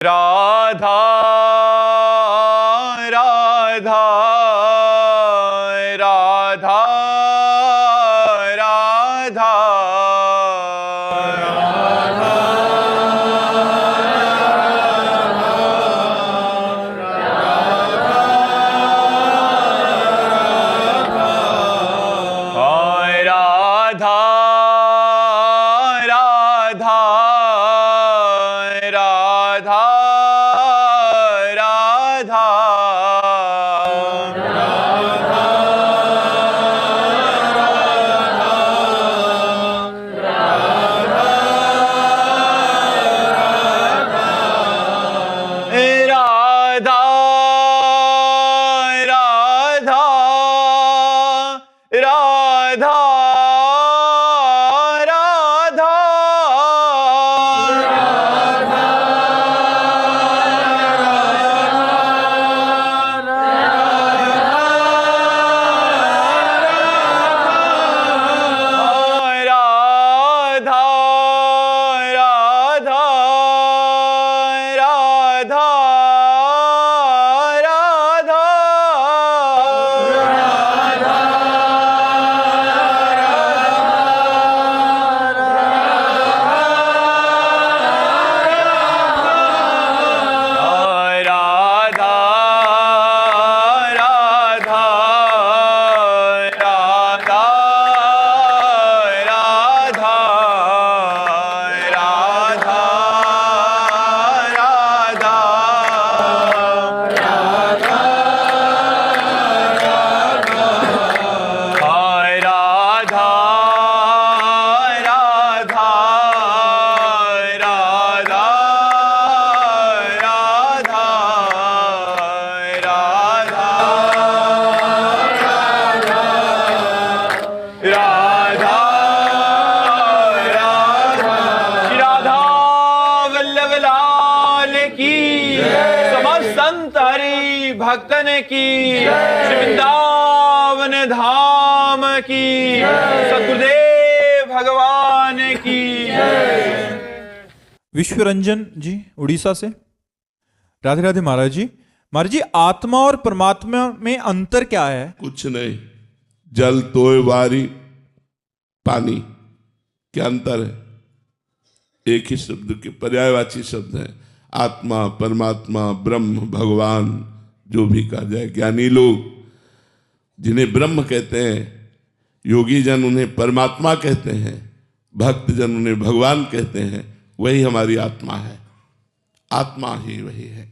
राधा राधा राधा राधा राधा राधा राधा राधा राधा राधा राधा भक्तन की श्री वृंदावन धाम की सतगुरुदेव भगवान की। विश्वरंजन जी उड़ीसा से, राधे राधे महाराज जी। महाराज जी, आत्मा और परमात्मा में अंतर क्या है? कुछ नहीं, जल तोय वारी पानी, क्या अंतर है? एक ही शब्द के पर्यायवाची शब्द है। आत्मा, परमात्मा, ब्रह्म, भगवान, जो भी कहा जाए। ज्ञानी लोग जिन्हें ब्रह्म कहते हैं, योगी जन उन्हें परमात्मा कहते हैं, भक्त जन उन्हें भगवान कहते हैं। वही हमारी आत्मा है, आत्मा ही वही है,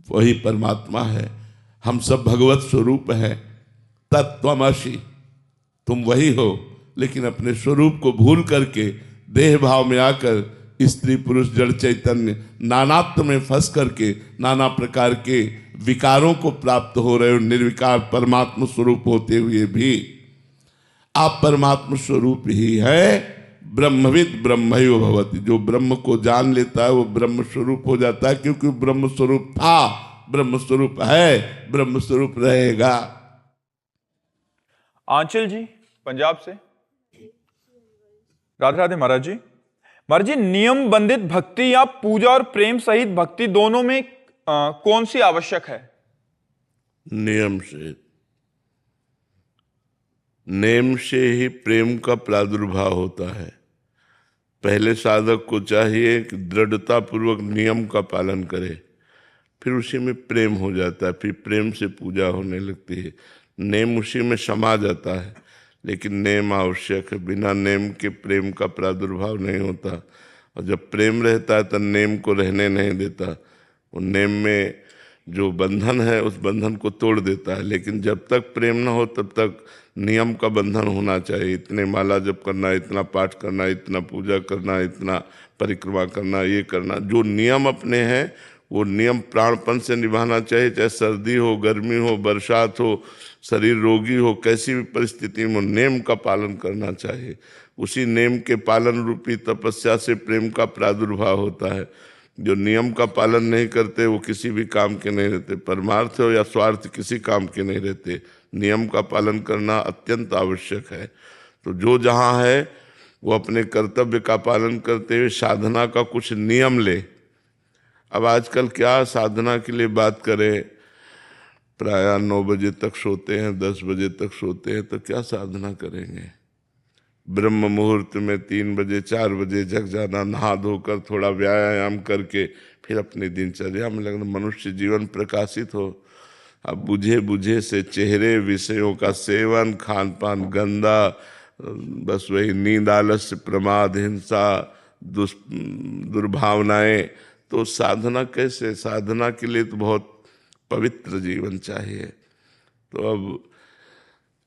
वही परमात्मा है। हम सब भगवत स्वरूप है। तत्त्वमसि, तुम वही हो, लेकिन अपने स्वरूप को भूल करके देह भाव में आकर स्त्री पुरुष जड़ चैतन्य नानात्व में फंस करके नाना प्रकार के विकारों को प्राप्त हो रहे हो। निर्विकार परमात्म स्वरूप होते हुए भी आप परमात्म स्वरूप ही है। ब्रह्मविद ब्रह्मैव भवति, जो ब्रह्म को जान लेता है वो ब्रह्म स्वरूप हो जाता है, क्योंकि ब्रह्म स्वरूप था, ब्रह्म स्वरूप है, ब्रह्म स्वरूप रहेगा। आंचल जी पंजाब से, राधे राधे महाराज जी। महाराज जी, नियम बंधित भक्ति या पूजा और प्रेम सहित भक्ति दोनों में कौन सी आवश्यक है? नियम से ही प्रेम का प्रादुर्भाव होता है। पहले साधक को चाहिए कि दृढ़ता पूर्वक नियम का पालन करे, फिर उसी में प्रेम हो जाता है, फिर प्रेम से पूजा होने लगती है। नेम उसी में समा जाता है, लेकिन नेम आवश्यक है। बिना नेम के प्रेम का प्रादुर्भाव नहीं होता। और जब प्रेम रहता है तो नेम को रहने नहीं देता। वो नेम में जो बंधन है उस बंधन को तोड़ देता है। लेकिन जब तक प्रेम न हो तब तक नियम का बंधन होना चाहिए। इतने माला जप करना, इतना पाठ करना, इतना पूजा करना, इतना परिक्रमा करना, ये करना। जो नियम अपने हैं वो नियम प्राणपन से निभाना चाहिए। चाहे सर्दी हो, गर्मी हो, बरसात हो, शरीर रोगी हो, कैसी भी परिस्थिति में नेम का पालन करना चाहिए। उसी नेम के पालन रूपी तपस्या से प्रेम का प्रादुर्भाव होता है। जो नियम का पालन नहीं करते वो किसी भी काम के नहीं रहते। परमार्थ हो या स्वार्थ किसी काम के नहीं रहते। नियम का पालन करना अत्यंत आवश्यक है। तो जो जहाँ है वो अपने कर्तव्य का पालन करते हुए साधना का कुछ नियम ले। अब आजकल क्या साधना के लिए बात करें, प्रायः 9 बजे तक सोते हैं, 10 बजे तक सोते हैं, तो क्या साधना करेंगे। ब्रह्म मुहूर्त में 3 बजे 4 बजे जग जाना, नहा धोकर थोड़ा व्यायाम करके फिर अपनी दिनचर्या में लगना, मनुष्य जीवन प्रकाशित हो। अब बुझे बुझे से चेहरे, विषयों का सेवन, खान पान गंदा, बस वही नींद, आलस्य, प्रमाद, हिंसा, दुर्भावनाएं, तो साधना कैसे। साधना के लिए तो बहुत पवित्र जीवन चाहिए। तो अब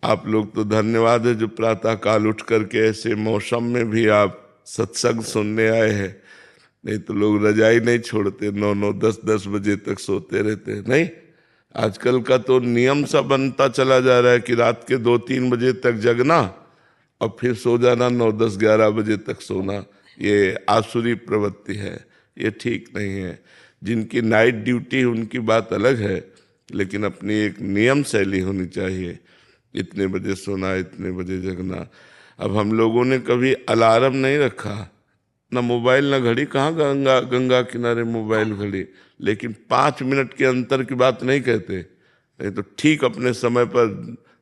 आप लोग तो धन्यवाद है जो प्रातः काल उठ करके ऐसे मौसम में भी आप सत्संग सुनने आए हैं, नहीं तो लोग रजाई नहीं छोड़ते, 9-9, 10-10 बजे तक सोते रहते हैं। नहीं, आजकल का तो नियम सा बनता चला जा रहा है कि रात के 2-3 बजे तक जगना और फिर सो जाना, 9-10-11 बजे तक सोना। ये आसुरी प्रवृत्ति है, ये ठीक नहीं है। जिनकी नाइट ड्यूटी उनकी बात अलग है, लेकिन अपनी एक नियम शैली होनी चाहिए, इतने बजे सोना, इतने बजे जगना। अब हम लोगों ने कभी अलार्म नहीं रखा, ना मोबाइल ना घड़ी, कहाँ गंगा किनारे मोबाइल घड़ी, लेकिन 5 मिनट के अंतर की बात नहीं कहते। नहीं तो ठीक अपने समय पर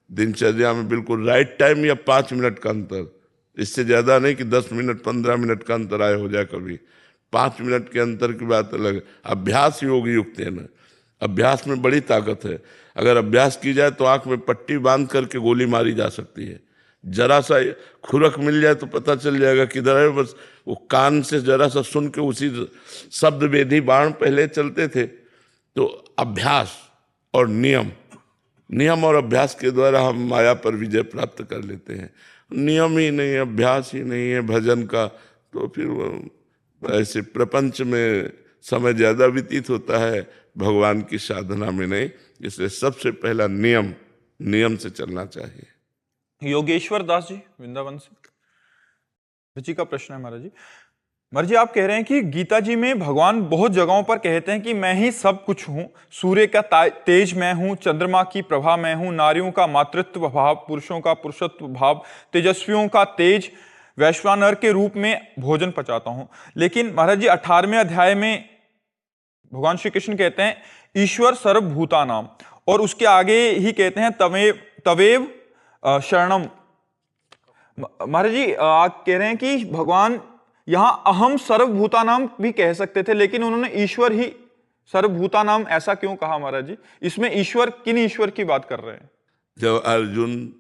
दिनचर्या में बिल्कुल राइट टाइम या 5 मिनट का अंतर, इससे ज़्यादा नहीं कि 10 मिनट 15 मिनट का अंतर आए हो जाए कभी। 5 मिनट के अंतर की बात अलग है। अभ्यास योग युक्त है ना, अभ्यास में बड़ी ताकत है। अगर अभ्यास की जाए तो आंख में पट्टी बांध करके गोली मारी जा सकती है। जरा सा खुरक मिल जाए तो पता चल जाएगा किधर है, बस वो कान से जरा सा सुन के उसी शब्द वेदी बाण पहले चलते थे। तो अभ्यास और नियम और अभ्यास के द्वारा हम माया पर विजय प्राप्त कर लेते हैं। नियम ही नहीं, अभ्यास ही नहीं है भजन का, तो फिर ऐसे प्रपंच में समय ज्यादा व्यतीत होता है, भगवान की साधना में नहीं। इसलिए सबसे पहला नियम से चलना चाहिए। योगेश्वर दास जी वृंदावन से रुचि का प्रश्न है महाराज जी। महाराज जी, आप कह रहे हैं कि गीता जी में भगवान बहुत जगहों पर कहते हैं कि मैं ही सब कुछ हूं, सूर्य का तेज मैं हूं, चंद्रमा की प्रभा मैं हूं, नारियों का मातृत्व भाव, पुरुषों का पुरुषत्व भाव, तेजस्वियों का तेज, वैश्वानर के रूप में भोजन पचाता हूं। लेकिन महाराज जी 18वें अध्याय में भगवान श्री कृष्ण कहते हैं ईश्वर सर्वभूतानाम, और उसके आगे ही कहते हैं तवेव शरणम। महाराज जी आप कह रहे हैं कि भगवान यहां अहम सर्वभूतानाम भी कह सकते थे, लेकिन उन्होंने ईश्वर ही सर्वभूतानाम ऐसा क्यों कहा महाराज जी? इसमें ईश्वर, किन ईश्वर की बात कर रहे हैं? जब अर्जुन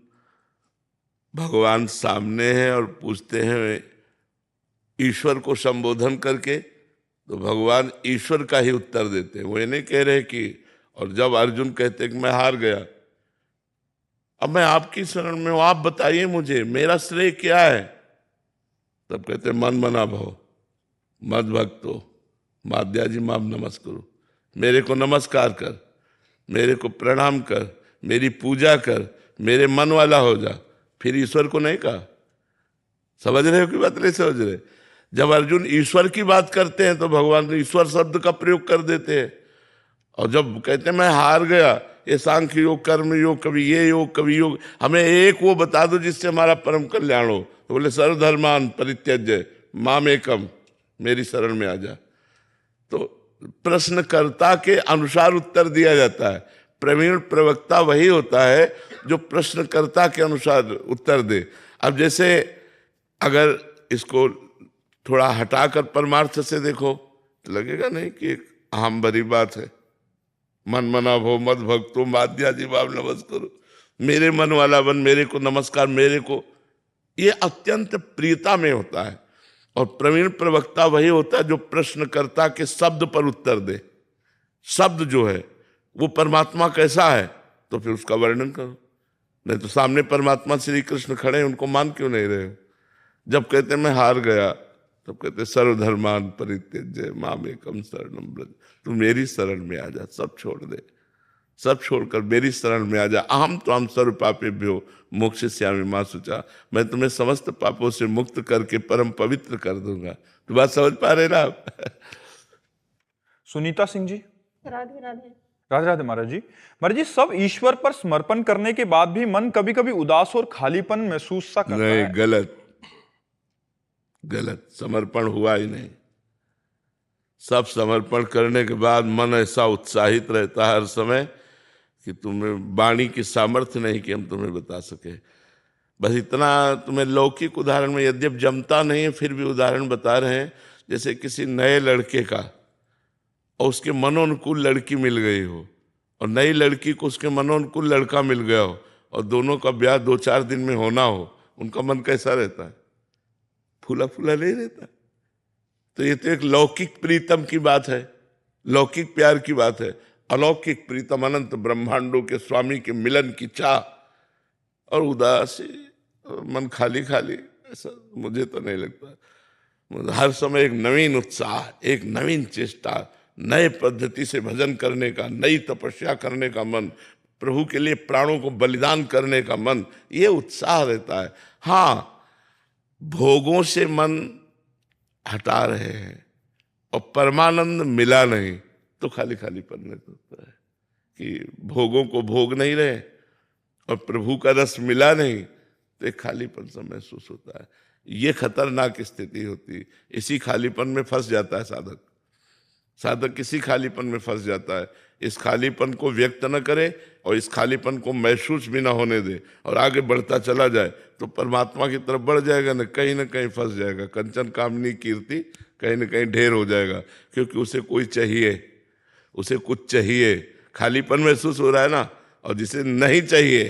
भगवान सामने हैं और पूछते हैं ईश्वर को संबोधन करके, तो भगवान ईश्वर का ही उत्तर देते हैं। वो ये नहीं कह रहे कि, और जब अर्जुन कहते कि मैं हार गया, अब मैं आपकी शरण में हूं, आप बताइए मुझे मेरा श्रेय क्या है? तब कहते मन मना भव मद भक्तो माध्याजी माम नमस्करो, मेरे को नमस्कार कर, मेरे को प्रणाम कर, मेरी पूजा कर, मेरे मन वाला हो जा। फिर ईश्वर को नहीं कहा। समझ रहे हो कि बात नहीं समझ रहे? जब अर्जुन ईश्वर की बात करते हैं तो भगवान ईश्वर शब्द का प्रयोग कर देते हैं, और जब कहते हैं मैं हार गया, ये सांख्य योग, कर्म योग, कभी ये योग कभी योग, हमें एक वो बता दो जिससे हमारा परम कल्याण हो। तो बोले सर्वधर्मान परित्यज्य माम एकम, मेरी शरण में आ जा। तो प्रश्नकर्ता के अनुसार उत्तर दिया जाता है। प्रवीण प्रवक्ता वही होता है जो प्रश्नकर्ता के अनुसार उत्तर दे। अब जैसे अगर इसको थोड़ा हटाकर परमार्थ से देखो तो लगेगा नहीं कि एक अहम भरी बात है। मन मना भो मद भक्तो माध्याजी भाव नमस्करो, मेरे मन वाला बन, मेरे को नमस्कार, मेरे को, ये अत्यंत प्रियता में होता है। और प्रवीण प्रवक्ता वही होता है जो प्रश्नकर्ता के शब्द पर उत्तर दे। शब्द जो है वो परमात्मा कैसा है तो फिर उसका वर्णन करो। नहीं तो सामने परमात्मा श्री कृष्ण खड़े हैं, उनको मान क्यों नहीं रहे हो? जब कहते मैं हार गया तब कहते सर्वधर्मान परित्यज्य माम एकम शरणम व्रज, तू मेरी शरण में आ जा, सब छोड़ दे, सब छोड़कर मेरी शरण में आ जा। अहम त्वाम सर्व पापेभ्यो मोक्षयिष्यामि मा शुचा, मैं तुम्हें समस्त पापों से मुक्त करके परम पवित्र कर दूंगा। तो बात समझ पा रहे ना आप? सुनीता सिंह जी। राधे राधे। राधे राधे महाराज जी। महाराज जी, सब ईश्वर पर समर्पण करने के बाद भी मन कभी कभी उदास और खालीपन महसूस सा करता नहीं, है। गलत, समर्पण हुआ ही नहीं। सब समर्पण करने के बाद मन ऐसा उत्साहित रहता है हर समय कि तुम्हें वाणी की सामर्थ्य नहीं कि हम तुम्हें बता सके। बस इतना तुम्हें लौकिक उदाहरण में यद्यप जमता नहीं है फिर भी उदाहरण बता रहे हैं। जैसे किसी नए लड़के का और उसके मनोनुकूल लड़की मिल गई हो और नई लड़की को उसके मनोनुकूल लड़का मिल गया हो और दोनों का ब्याह 2-4 दिन में होना हो, उनका मन कैसा रहता है? फूला फूला नहीं रहता। तो ये तो एक लौकिक प्रीतम की बात है, लौकिक प्यार की बात है। अलौकिक प्रीतम अनंत ब्रह्मांडों के स्वामी के मिलन की चाह और उदासी, मन खाली खाली, ऐसा मुझे तो नहीं लगता। हर समय एक नवीन उत्साह, एक नवीन चेष्टा, नए पद्धति से भजन करने का, नई तपस्या करने का मन, प्रभु के लिए प्राणों को बलिदान करने का मन, ये उत्साह रहता है। हाँ, भोगों से मन हटा रहे हैं और परमानंद मिला नहीं तो खाली खाली पन्ने होता है कि भोगों को भोग नहीं रहे और प्रभु का रस मिला नहीं तो एक खालीपन सा महसूस होता है। ये खतरनाक स्थिति होती है। इसी खालीपन में फंस जाता है साधक। साधक इसी खालीपन में फंस जाता है। इस खालीपन को व्यक्त न करे और इस खालीपन को महसूस भी ना होने दे और आगे बढ़ता चला जाए तो परमात्मा की तरफ बढ़ जाएगा, न कहीं फंस जाएगा। कंचन कामनी कीर्ति कहीं न कहीं ढेर हो जाएगा, क्योंकि उसे कोई चाहिए, उसे कुछ चाहिए। खालीपन महसूस हो रहा है ना, और जिसे नहीं चाहिए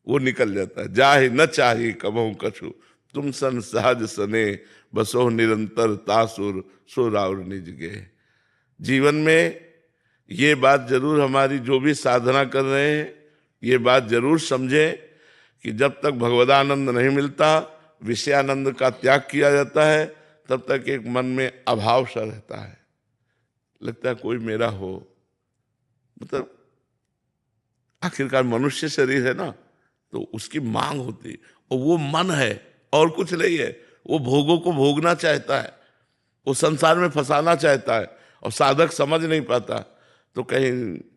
वो निकल जाता है। जाहि न चाहिए कबहु कछु, तुम सन सहज सने, बसो निरंतर तासुर सो राउर निज गे। जीवन में ये बात जरूर हमारी जो भी साधना कर रहे हैं, ये बात जरूर समझें कि जब तक भगवदानंद नहीं मिलता, विषयानंद का त्याग किया जाता है, तब तक एक मन में अभाव सा रहता है। लगता है कोई मेरा हो, मतलब आखिरकार मनुष्य शरीर है ना, तो उसकी मांग होती, और वो मन है और कुछ नहीं है। वो भोगों को भोगना चाहता है, वो संसार में फंसाना चाहता है, और साधक समझ नहीं पाता तो कहीं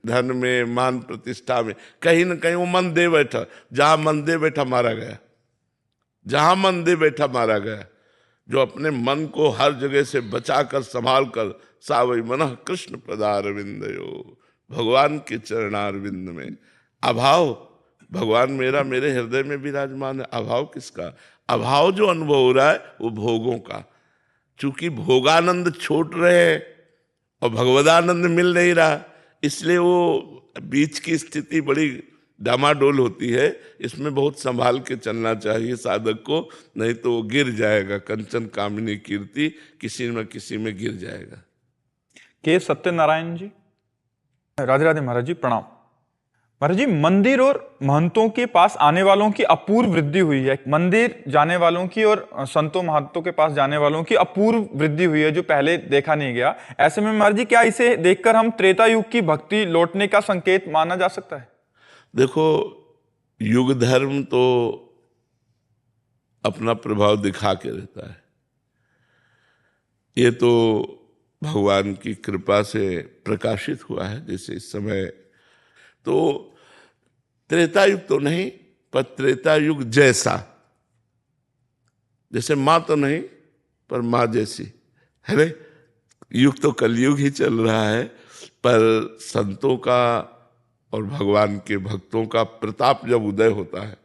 धन में, मान प्रतिष्ठा में, कहीं न कहीं वो मन दे बैठा। जहां मन दे बैठा मारा गया, जहां मन दे बैठा मारा गया। जो अपने मन को हर जगह से बचाकर संभाल कर, सावई मनः कृष्ण पदारविंदयो, भगवान के चरणारविंद में। अभाव, भगवान मेरा मेरे हृदय में विराजमान है। अभाव किसका? अभाव जो अनुभव हो रहा है वो भोगों का। चूंकि भोगानंद छूट रहे हैं और भगवदानंद मिल नहीं रहा, इसलिए वो बीच की स्थिति बड़ी डामाडोल होती है। इसमें बहुत संभाल के चलना चाहिए साधक को, नहीं तो वो गिर जाएगा। कंचन कामिनी कीर्ति किसी न किसी में गिर जाएगा। के सत्यनारायण जी, राधे राधे महाराज जी, प्रणाम। महाराज जी, मंदिर और महंतों के पास आने वालों की अपूर्व वृद्धि हुई है। मंदिर जाने वालों की और संतों महंतों के पास जाने वालों की अपूर्व वृद्धि हुई है, जो पहले देखा नहीं गया। ऐसे में महाराज जी, क्या इसे देखकर हम त्रेता युग की भक्ति लौटने का संकेत माना जा सकता है? देखो, युग धर्म तो अपना प्रभाव दिखा के रहता है। ये तो भगवान की कृपा से प्रकाशित हुआ है। जैसे इस समय तो त्रेता युग तो नहीं, पर त्रेता युग जैसा, जैसे माँ तो नहीं पर माँ जैसी है रे। युग तो कलयुग ही चल रहा है, पर संतों का और भगवान के भक्तों का प्रताप जब उदय होता है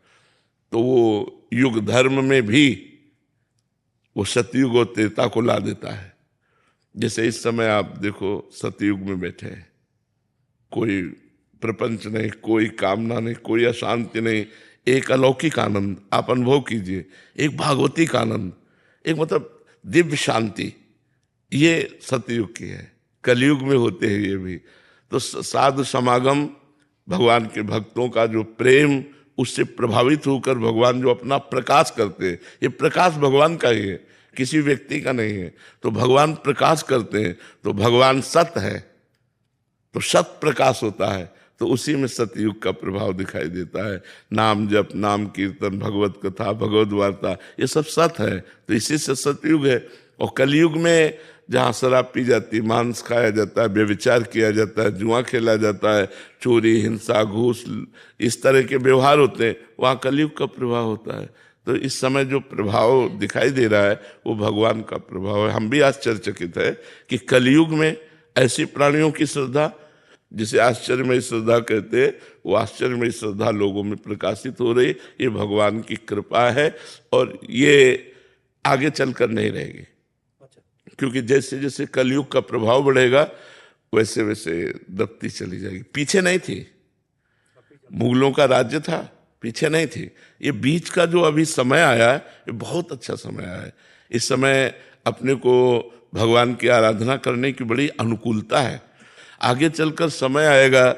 तो वो युग धर्म में भी वो सतयुग और त्रेता को ला देता है। जैसे इस समय आप देखो, सतयुग में बैठे हैं, कोई प्रपंच नहीं, कोई कामना नहीं, कोई अशांति नहीं, एक अलौकिक आनंद आप अनुभव कीजिए, एक भागवतिक आनंद, एक मतलब दिव्य शांति। ये सतयुग की है। कलयुग में होते हैं ये भी। तो साधु समागम, भगवान के भक्तों का जो प्रेम, उससे प्रभावित होकर भगवान जो अपना प्रकाश करते हैं, ये प्रकाश भगवान का ही है, किसी व्यक्ति का नहीं है। तो भगवान प्रकाश करते हैं, तो भगवान सत्य है, तो सत्य प्रकाश होता है, तो उसी में सतयुग का प्रभाव दिखाई देता है। नाम जप, नाम कीर्तन, भगवत कथा, भगवत वार्ता, ये सब सत्य है, तो इसी से सतयुग है। और कलयुग में जहाँ शराब पी जाती, मांस खाया जाता है, व्यभिचार किया जाता है, जुआ खेला जाता है, चोरी, हिंसा, घूस, इस तरह के व्यवहार होते हैं, वहाँ कलयुग का प्रभाव होता है। तो इस समय जो प्रभाव दिखाई दे रहा है वो भगवान का प्रभाव है। हम भी आश्चर्यचकित है कि कलयुग में ऐसी प्राणियों की श्रद्धा, जिसे आश्चर्यमयी श्रद्धा कहते हैं, वो आश्चर्यमयी श्रद्धा लोगों में प्रकाशित हो रही। ये भगवान की कृपा है और ये आगे चलकर नहीं रहेगी, क्योंकि जैसे जैसे कलयुग का प्रभाव बढ़ेगा वैसे वैसे दबती चली जाएगी। पीछे नहीं थी, मुगलों का राज्य था, पीछे नहीं थी। ये बीच का जो अभी समय आया है ये बहुत अच्छा समय आया है। इस समय अपने को भगवान की आराधना करने की बड़ी अनुकूलता है। आगे चलकर समय आएगा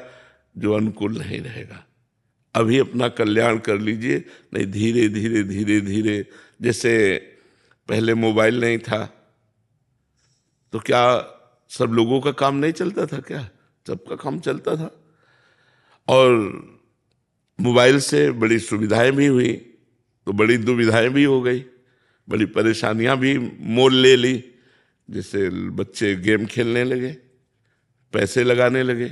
जो अनुकूल नहीं रहेगा। अभी अपना कल्याण कर लीजिए, नहीं धीरे धीरे धीरे धीरे, जैसे पहले मोबाइल नहीं था तो क्या सब लोगों का काम नहीं चलता था? क्या सबका काम चलता था। और मोबाइल से बड़ी सुविधाएं भी हुई तो बड़ी दुविधाएं भी हो गई, बड़ी परेशानियां भी मोल ले ली। जैसे बच्चे गेम खेलने लगे, पैसे लगाने लगे,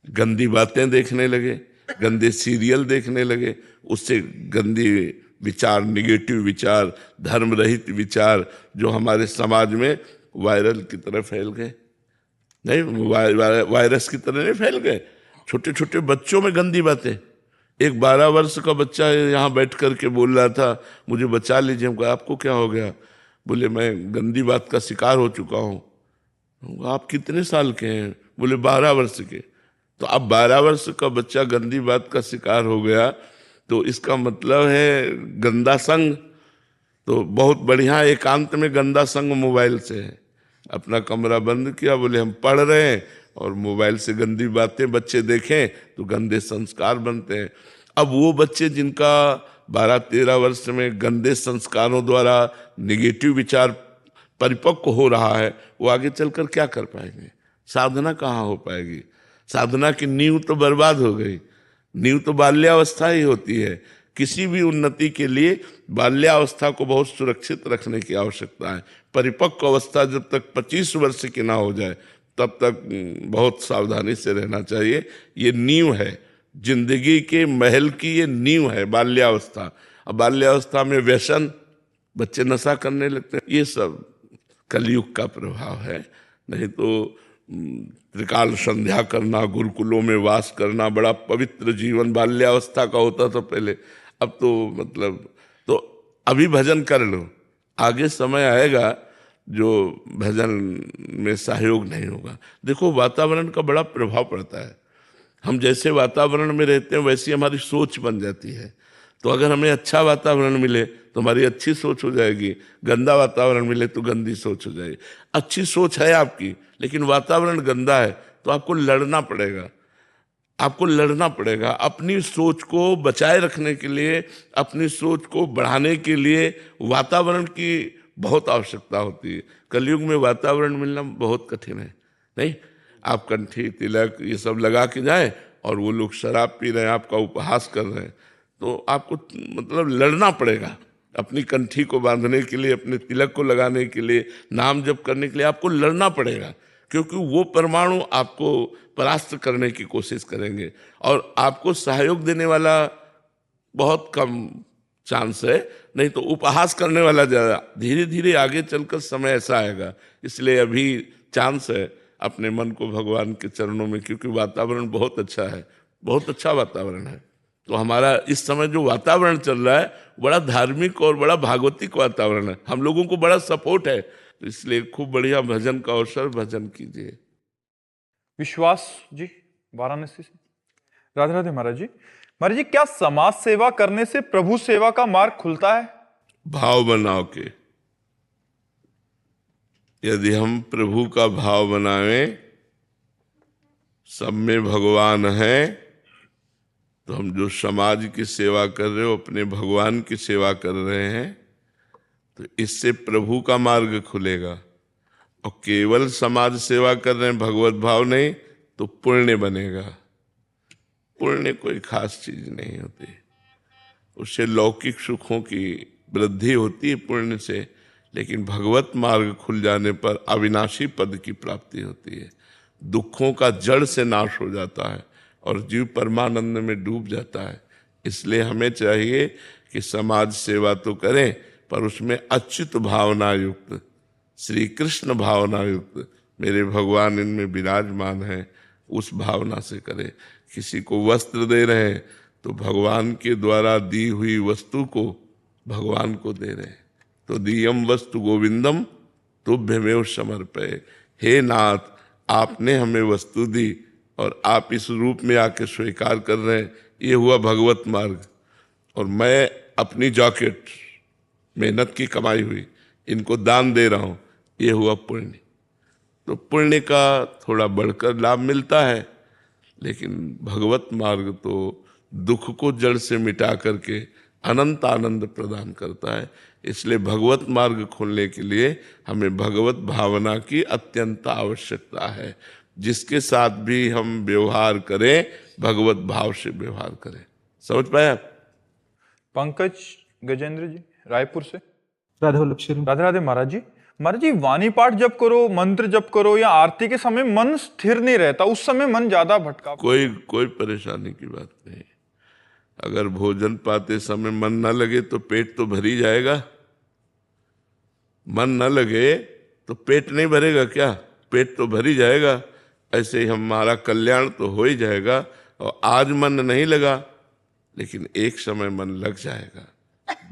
गंदी बातें देखने लगे, गंदे सीरियल देखने लगे, उससे गंदी विचार, निगेटिव विचार, धर्म रहित विचार जो हमारे समाज में वायरल की तरह फैल गए। नहीं, वायरस की तरह नहीं फैल गए। छोटे छोटे बच्चों में गंदी बातें। एक 12 वर्ष का बच्चा यहाँ बैठ करके बोल रहा था, मुझे बचा लीजिए। हम कहा आपको क्या हो गया? बोले मैं गंदी बात का शिकार हो चुका हूँ। आप कितने साल के हैं? बोले 12 वर्ष के। तो अब 12 वर्ष का बच्चा गंदी बात का शिकार हो गया तो इसका मतलब है गंदा संग। तो बहुत बढ़िया एकांत में गंदा संग मोबाइल से है। अपना कमरा बंद किया, बोले हम पढ़ रहे हैं और मोबाइल से गंदी बातें बच्चे देखें तो गंदे संस्कार बनते हैं। अब वो बच्चे जिनका 12-13 वर्ष में गंदे संस्कारों द्वारा निगेटिव विचार परिपक्व हो रहा है, वो आगे चलकर क्या कर पाएंगे? साधना कहाँ हो पाएगी? साधना की नींव तो बर्बाद हो गई। नींव तो बाल्यावस्था ही होती है। किसी भी उन्नति के लिए बाल्यावस्था को बहुत सुरक्षित रखने की आवश्यकता है। परिपक्व अवस्था जब तक 25 वर्ष की ना हो जाए तब तक बहुत सावधानी से रहना चाहिए। ये नींव है जिंदगी के महल की, ये नींव है बाल्यावस्था। अब बाल्यावस्था में व्यसन, बच्चे नशा करने लगते हैं, ये सब कलयुग का प्रभाव है। नहीं तो त्रिकाल संध्या करना, गुरुकुलों में वास करना, बड़ा पवित्र जीवन बाल्यावस्था का होता था पहले। अब तो मतलब तो अभी भजन कर लो, आगे समय आएगा जो भजन में सहयोग नहीं होगा। देखो वातावरण का बड़ा प्रभाव पड़ता है। हम जैसे वातावरण में रहते हैं वैसी हमारी सोच बन जाती है। तो अगर हमें अच्छा वातावरण मिले तो हमारी अच्छी सोच हो जाएगी, गंदा वातावरण मिले तो गंदी सोच हो जाएगी। अच्छी सोच है आपकी लेकिन वातावरण गंदा है तो आपको लड़ना पड़ेगा। आपको लड़ना पड़ेगा अपनी सोच को बचाए रखने के लिए, अपनी सोच को बढ़ाने के लिए वातावरण की बहुत आवश्यकता होती है। कलयुग में वातावरण मिलना बहुत कठिन है। नहीं, आप कंठी तिलक ये सब लगा के जाए और वो लोग शराब पी रहे हैं, आपका उपहास कर रहे हैं, तो आपको मतलब लड़ना पड़ेगा। अपनी कंठी को बांधने के लिए, अपने तिलक को लगाने के लिए, नाम जप करने के लिए आपको लड़ना पड़ेगा, क्योंकि वो परमाणु आपको परास्त करने की कोशिश करेंगे और आपको सहयोग देने वाला बहुत कम चांस है। नहीं तो उपहास करने वाला ज़्यादा। धीरे धीरे आगे चलकर समय ऐसा आएगा, इसलिए अभी चांस है अपने मन को भगवान के चरणों में, क्योंकि वातावरण बहुत अच्छा है, बहुत अच्छा वातावरण है। तो हमारा इस समय जो वातावरण चल रहा है बड़ा धार्मिक और बड़ा भागवतिक वातावरण है। हम लोगों को बड़ा सपोर्ट है, तो इसलिए खूब बढ़िया भजन का अवसर, भजन कीजिए। विश्वास जी वाराणसी से। राधे राधे महाराज जी। महाराज जी, क्या समाज सेवा करने से प्रभु सेवा का मार्ग खुलता है? भाव बनाओ के, यदि हम प्रभु का भाव बनावें, सब में भगवान है, तो हम जो समाज की सेवा कर रहे हो अपने भगवान की सेवा कर रहे हैं, तो इससे प्रभु का मार्ग खुलेगा। और केवल समाज सेवा कर रहे हैं, भगवत भाव नहीं, तो पुण्य बनेगा। पुण्य कोई खास चीज नहीं होती, उससे लौकिक सुखों की वृद्धि होती है पुण्य से, लेकिन भगवत मार्ग खुल जाने पर अविनाशी पद की प्राप्ति होती है। दुखों का जड़ से नाश हो जाता है और जीव परमानंद में डूब जाता है। इसलिए हमें चाहिए कि समाज सेवा तो करें पर उसमें अच्युत भावना युक्त, श्री कृष्ण भावना युक्त, मेरे भगवान इनमें विराजमान है, उस भावना से करें। किसी को वस्त्र दे रहे हैं तो भगवान के द्वारा दी हुई वस्तु को भगवान को दे रहे हैं। तो दियम वस्तु गोविंदम तुभ्यमेव समर्पये। हे नाथ, आपने हमें वस्तु दी और आप इस रूप में आके स्वीकार कर रहे हैं, ये हुआ भगवत मार्ग। और मैं अपनी जॉकेट मेहनत की कमाई हुई इनको दान दे रहा हूं, ये हुआ पुण्य। तो पुण्य का थोड़ा बढ़कर लाभ मिलता है, लेकिन भगवत मार्ग तो दुख को जड़ से मिटा करके अनंत आनंद प्रदान करता है। इसलिए भगवत मार्ग खोलने के लिए हमें भगवत भावना की अत्यंत आवश्यकता है। जिसके साथ भी हम व्यवहार करें भगवत भाव से व्यवहार करें। समझ पाए आप? पंकज गजेंद्र जी रायपुर से। राधे वल्लभ श्री। राधे राधे महाराज जी। महाराज जी, वाणी पाठ जप करो, मंत्र जप करो या आरती के समय मन स्थिर नहीं रहता, उस समय मन ज्यादा भटका। कोई परेशानी की बात नहीं। अगर भोजन पाते समय मन न लगे तो पेट तो भर ही जाएगा। मन न लगे तो पेट नहीं भरेगा क्या? पेट तो भर ही जाएगा। ऐसे ही हमारा कल्याण तो हो ही जाएगा। और आज मन नहीं लगा, लेकिन एक समय मन लग जाएगा।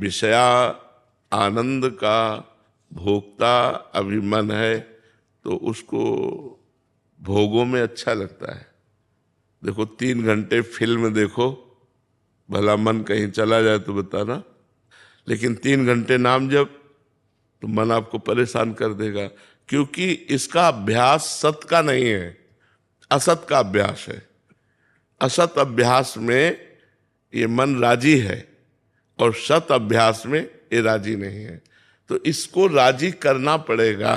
विषया आनंद का भोक्ता अभी मन है तो उसको भोगों में अच्छा लगता है। देखो 3 घंटे फिल्म देखो, भला मन कहीं चला जाए तो बताना, लेकिन 3 घंटे नाम जप तो मन आपको परेशान कर देगा, क्योंकि इसका अभ्यास सत का नहीं है, असत का अभ्यास है। असत अभ्यास में ये मन राजी है और सत अभ्यास में ये राजी नहीं है। तो इसको राजी करना पड़ेगा,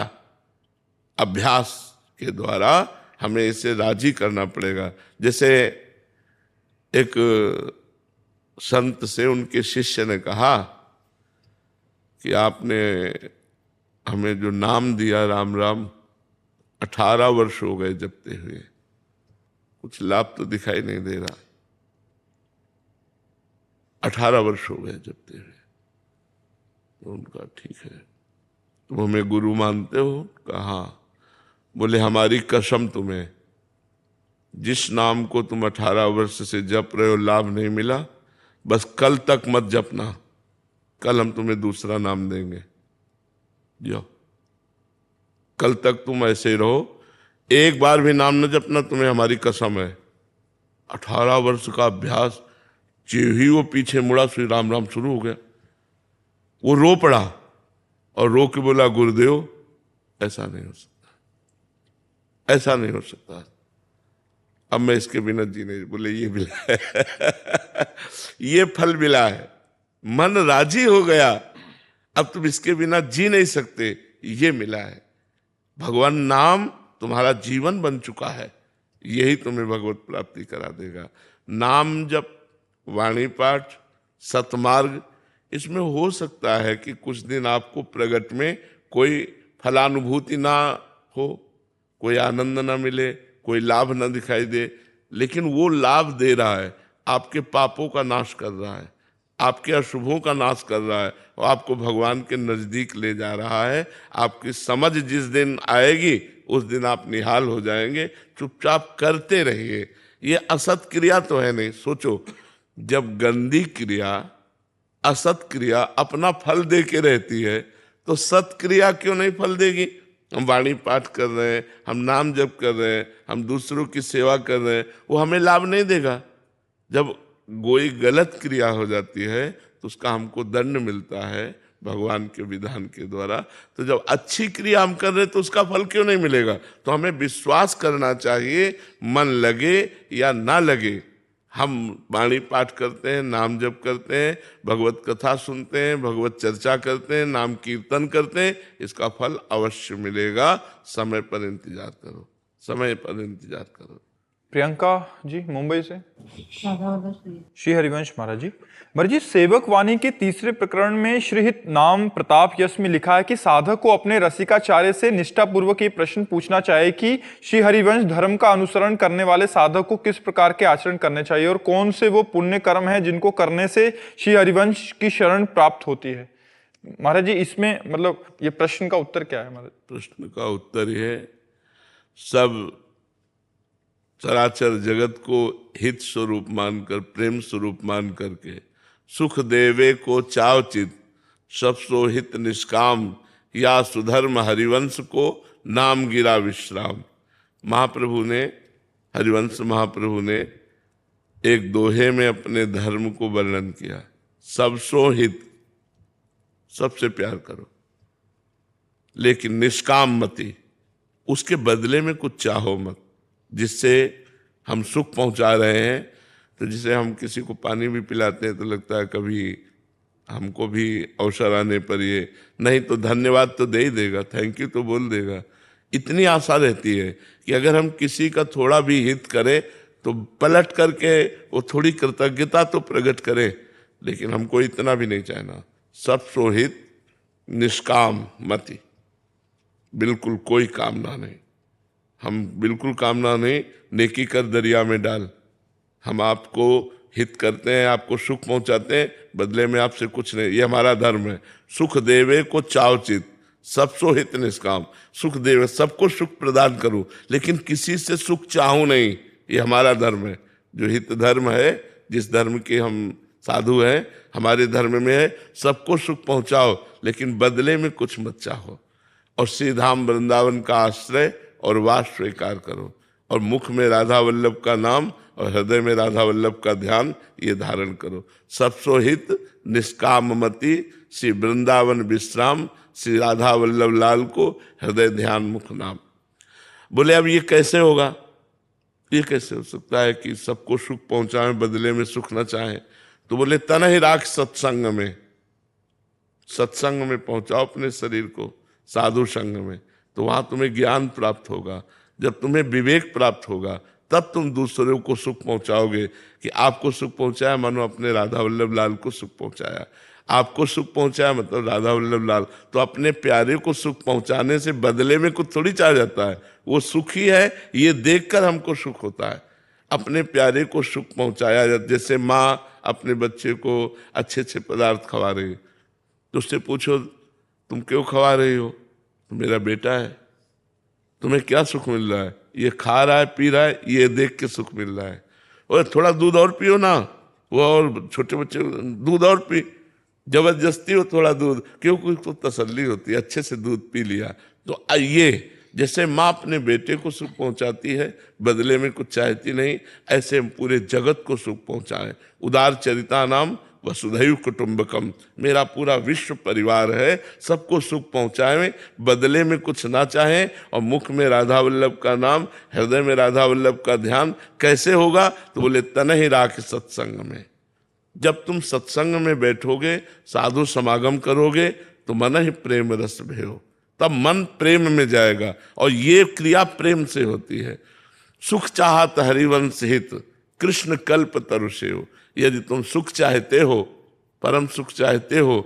अभ्यास के द्वारा हमें इसे राजी करना पड़ेगा। जैसे एक संत से उनके शिष्य ने कहा कि आपने हमें जो नाम दिया राम राम 18 वर्ष हो गए जपते हुए, कुछ लाभ तो दिखाई नहीं दे रहा। 18 वर्ष हो गए जपते हुए। तो उनका ठीक है, तुम हमें गुरु मानते हो? कहा। बोले हमारी कसम तुम्हें, जिस नाम को तुम 18 वर्ष से जप रहे हो लाभ नहीं मिला, बस कल तक मत जपना, कल हम तुम्हें दूसरा नाम देंगे। जो कल तक तुम ऐसे ही रहो, एक बार भी नाम न जपना, तुम्हें हमारी कसम है। 18 वर्ष का अभ्यास, जो ही वो पीछे मुड़ा श्री राम राम शुरू हो गया। वो रो पड़ा और रो के बोला गुरुदेव ऐसा नहीं हो सकता, ऐसा नहीं हो सकता, अब मैं इसके बिना जी नहीं। बोले ये मिला है ये फल मिला है, मन राजी हो गया, अब तुम इसके बिना जी नहीं सकते, ये मिला है। भगवान नाम तुम्हारा जीवन बन चुका है, यही तुम्हें भगवत प्राप्ति करा देगा। नाम जप, वाणी पाठ, सतमार्ग, इसमें हो सकता है कि कुछ दिन आपको प्रगट में कोई फलानुभूति ना हो, कोई आनंद ना मिले, कोई लाभ ना दिखाई दे, लेकिन वो लाभ दे रहा है, आपके पापों का नाश कर रहा है, आपके अशुभों का नाश कर रहा है और आपको भगवान के नजदीक ले जा रहा है। आपकी समझ जिस दिन आएगी उस दिन आप निहाल हो जाएंगे। चुपचाप करते रहिए। ये असत क्रिया तो है नहीं। सोचो, जब गंदी क्रिया, असत क्रिया अपना फल दे के रहती है तो सत क्रिया क्यों नहीं फल देगी? हम वाणी पाठ कर रहे हैं, हम नाम जप कर रहे हैं, हम दूसरों की सेवा कर रहे हैं, वो हमें लाभ नहीं देगा। जब कोई गलत क्रिया हो जाती है तो उसका हमको दंड मिलता है भगवान के विधान के द्वारा। तो जब अच्छी क्रिया हम कर रहे हैं तो उसका फल क्यों नहीं मिलेगा? तो हमें विश्वास करना चाहिए, मन लगे या ना लगे, हम वाणी पाठ करते हैं, नाम जप करते हैं, भगवत कथा सुनते हैं, भगवत चर्चा करते हैं, नाम कीर्तन करते हैं, इसका फल अवश्य मिलेगा। समय पर इंतजार करो, समय पर इंतजार करो। प्रियंका जी मुंबई से। श्री हरिवंश महाराज जी। महाराज जी, सेवक वाणी के तीसरे प्रकरण में श्रीहित नाम प्रताप यश में लिखा है कि साधक को अपने रसिकाचार्य से निष्ठापूर्वक ये प्रश्न पूछना चाहिए कि श्री हरिवंश धर्म का अनुसरण करने वाले साधक को किस प्रकार के आचरण करने चाहिए और कौन से वो पुण्य कर्म है जिनको करने से श्री हरिवंश की शरण प्राप्त होती है। महाराज जी, इसमें मतलब ये प्रश्न का उत्तर क्या है महाराज? प्रश्न का उत्तर है, सब चराचर जगत को हित स्वरूप मानकर, प्रेम स्वरूप मान करके, सुख देवे को चावचित सब सो हित निष्काम, या सुधर्म हरिवंश को नाम गिरा विश्राम। महाप्रभु ने, हरिवंश महाप्रभु ने एक दोहे में अपने धर्म को वर्णन किया, सब सो हित, सबसे प्यार करो, लेकिन निष्काम मति, उसके बदले में कुछ चाहो मत। जिससे हम सुख पहुंचा रहे हैं, तो जिसे हम किसी को पानी भी पिलाते हैं तो लगता है कभी हमको भी अवसर आने पर ये, नहीं तो धन्यवाद तो दे ही देगा, थैंक यू तो बोल देगा। इतनी आशा रहती है कि अगर हम किसी का थोड़ा भी हित करें तो पलट करके वो थोड़ी कृतज्ञता तो प्रकट करे, लेकिन हमको इतना भी नहीं चाहना। सब सोहित निष्काम मति, बिल्कुल कोई कामना नहीं। हम बिल्कुल कामना नहीं, नेकी कर दरिया में डाल। हम आपको हित करते हैं, आपको सुख पहुंचाते हैं, बदले में आपसे कुछ नहीं, ये हमारा धर्म है। सुख देवे को चावचित सब सो हित निष्काम, सुख देवे, सबको सुख प्रदान करूं, लेकिन किसी से सुख चाहूं नहीं, ये हमारा धर्म है। जो हित धर्म है, जिस धर्म के हम साधु हैं, हमारे धर्म में है सबको सुख पहुंचाओ, लेकिन बदले में कुछ मत चाहो। और श्री धाम वृंदावन का आश्रय और वास स्वीकार करो, और मुख में राधा वल्लभ का नाम और हृदय में राधा वल्लभ का ध्यान ये धारण करो। सब सो हित निष्काम मति, श्री वृंदावन विश्राम, श्री राधा वल्लभ लाल को हृदय ध्यान मुख नाम। बोले अब ये कैसे होगा? ये कैसे हो सकता है कि सबको सुख पहुंचाएं बदले में सुख न चाहें? तो बोले तन ही राख सत्संग में, सत्संग में पहुंचाओ अपने शरीर को, साधु संग में, तो वहां तुम्हें ज्ञान प्राप्त होगा। जब तुम्हें विवेक प्राप्त होगा तब तुम दूसरों को सुख पहुंचाओगे। कि आपको सुख पहुंचाया मानो अपने राधा वल्लभ लाल को सुख पहुंचाया, आपको सुख पहुंचाया मतलब राधा वल्लभ लाल। तो अपने प्यारे को सुख पहुंचाने से बदले में कुछ थोड़ी चाह जाता है, वो सुखी है ये देखकर हमको सुख होता है। अपने प्यारे को सुख पहुंचाया, जैसे माँ अपने बच्चे को अच्छे अच्छे पदार्थ खवा रही है, तो उससे पूछो तुम क्यों खवा रही हो? तो मेरा बेटा है, तुम्हें क्या सुख मिल रहा है? ये खा रहा है, पी रहा है, ये देख के सुख मिल रहा है। और थोड़ा दूध और पियो ना, वो और छोटे बच्चे दूध और पी, जबरदस्ती हो थोड़ा दूध, क्योंकि उसको तसल्ली होती है, अच्छे से दूध पी लिया। तो ये जैसे माँ अपने बेटे को सुख पहुंचाती है, बदले में कुछ चाहती नहीं, ऐसे हम पूरे जगत को सुख पहुंचाएं। उदार चरिता नाम वसुधैव कुटुंबकम, मेरा पूरा विश्व परिवार है, सबको सुख पहुंचाएं, बदले में कुछ ना चाहें। और मुख में राधा वल्लभ का नाम, हृदय में राधा वल्लभ का ध्यान कैसे होगा? तो बोले तन ही राख सत्संग में। जब तुम सत्संग में बैठोगे, साधु समागम करोगे, तो मन ही प्रेम रस भयो, तब मन प्रेम में जाएगा। और ये क्रिया प्रेम से होती है। सुख चाहत हरिवंश हित, कृष्ण कल्प तरुषेव। यदि तुम सुख चाहते हो, परम सुख चाहते हो,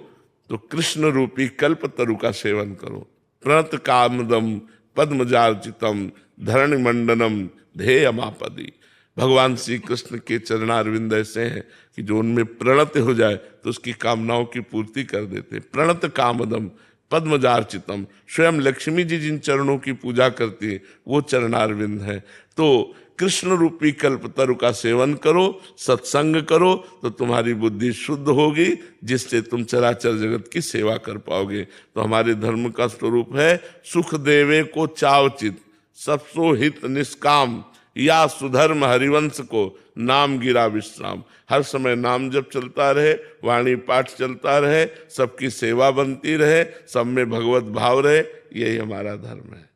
तो कृष्ण रूपी कल्प तरु का सेवन करो। प्रणत कामदम पद्मजार्चितम धरणि मंडनम ध्येयमापदी। भगवान श्री कृष्ण के चरणारविंद ऐसे हैं कि जो उनमें प्रणत हो जाए तो उसकी कामनाओं की पूर्ति कर देते। प्रणत कामदम पद्मजार्चितम, स्वयं लक्ष्मी जी जिन चरणों की पूजा करती है वो चरणारविंद है। तो कृष्ण रूपी कल्पतरु का सेवन करो, सत्संग करो, तो तुम्हारी बुद्धि शुद्ध होगी, जिससे तुम चराचर जगत की सेवा कर पाओगे। तो हमारे धर्म का स्वरूप है सुख देवे को चावचित, सबसो हित निष्काम, या सुधर्म हरिवंश को नाम गिरा विश्राम। हर समय नाम जप चलता रहे, वाणी पाठ चलता रहे, सबकी सेवा बनती रहे, सब में भगवत भाव रहे, यही हमारा धर्म है।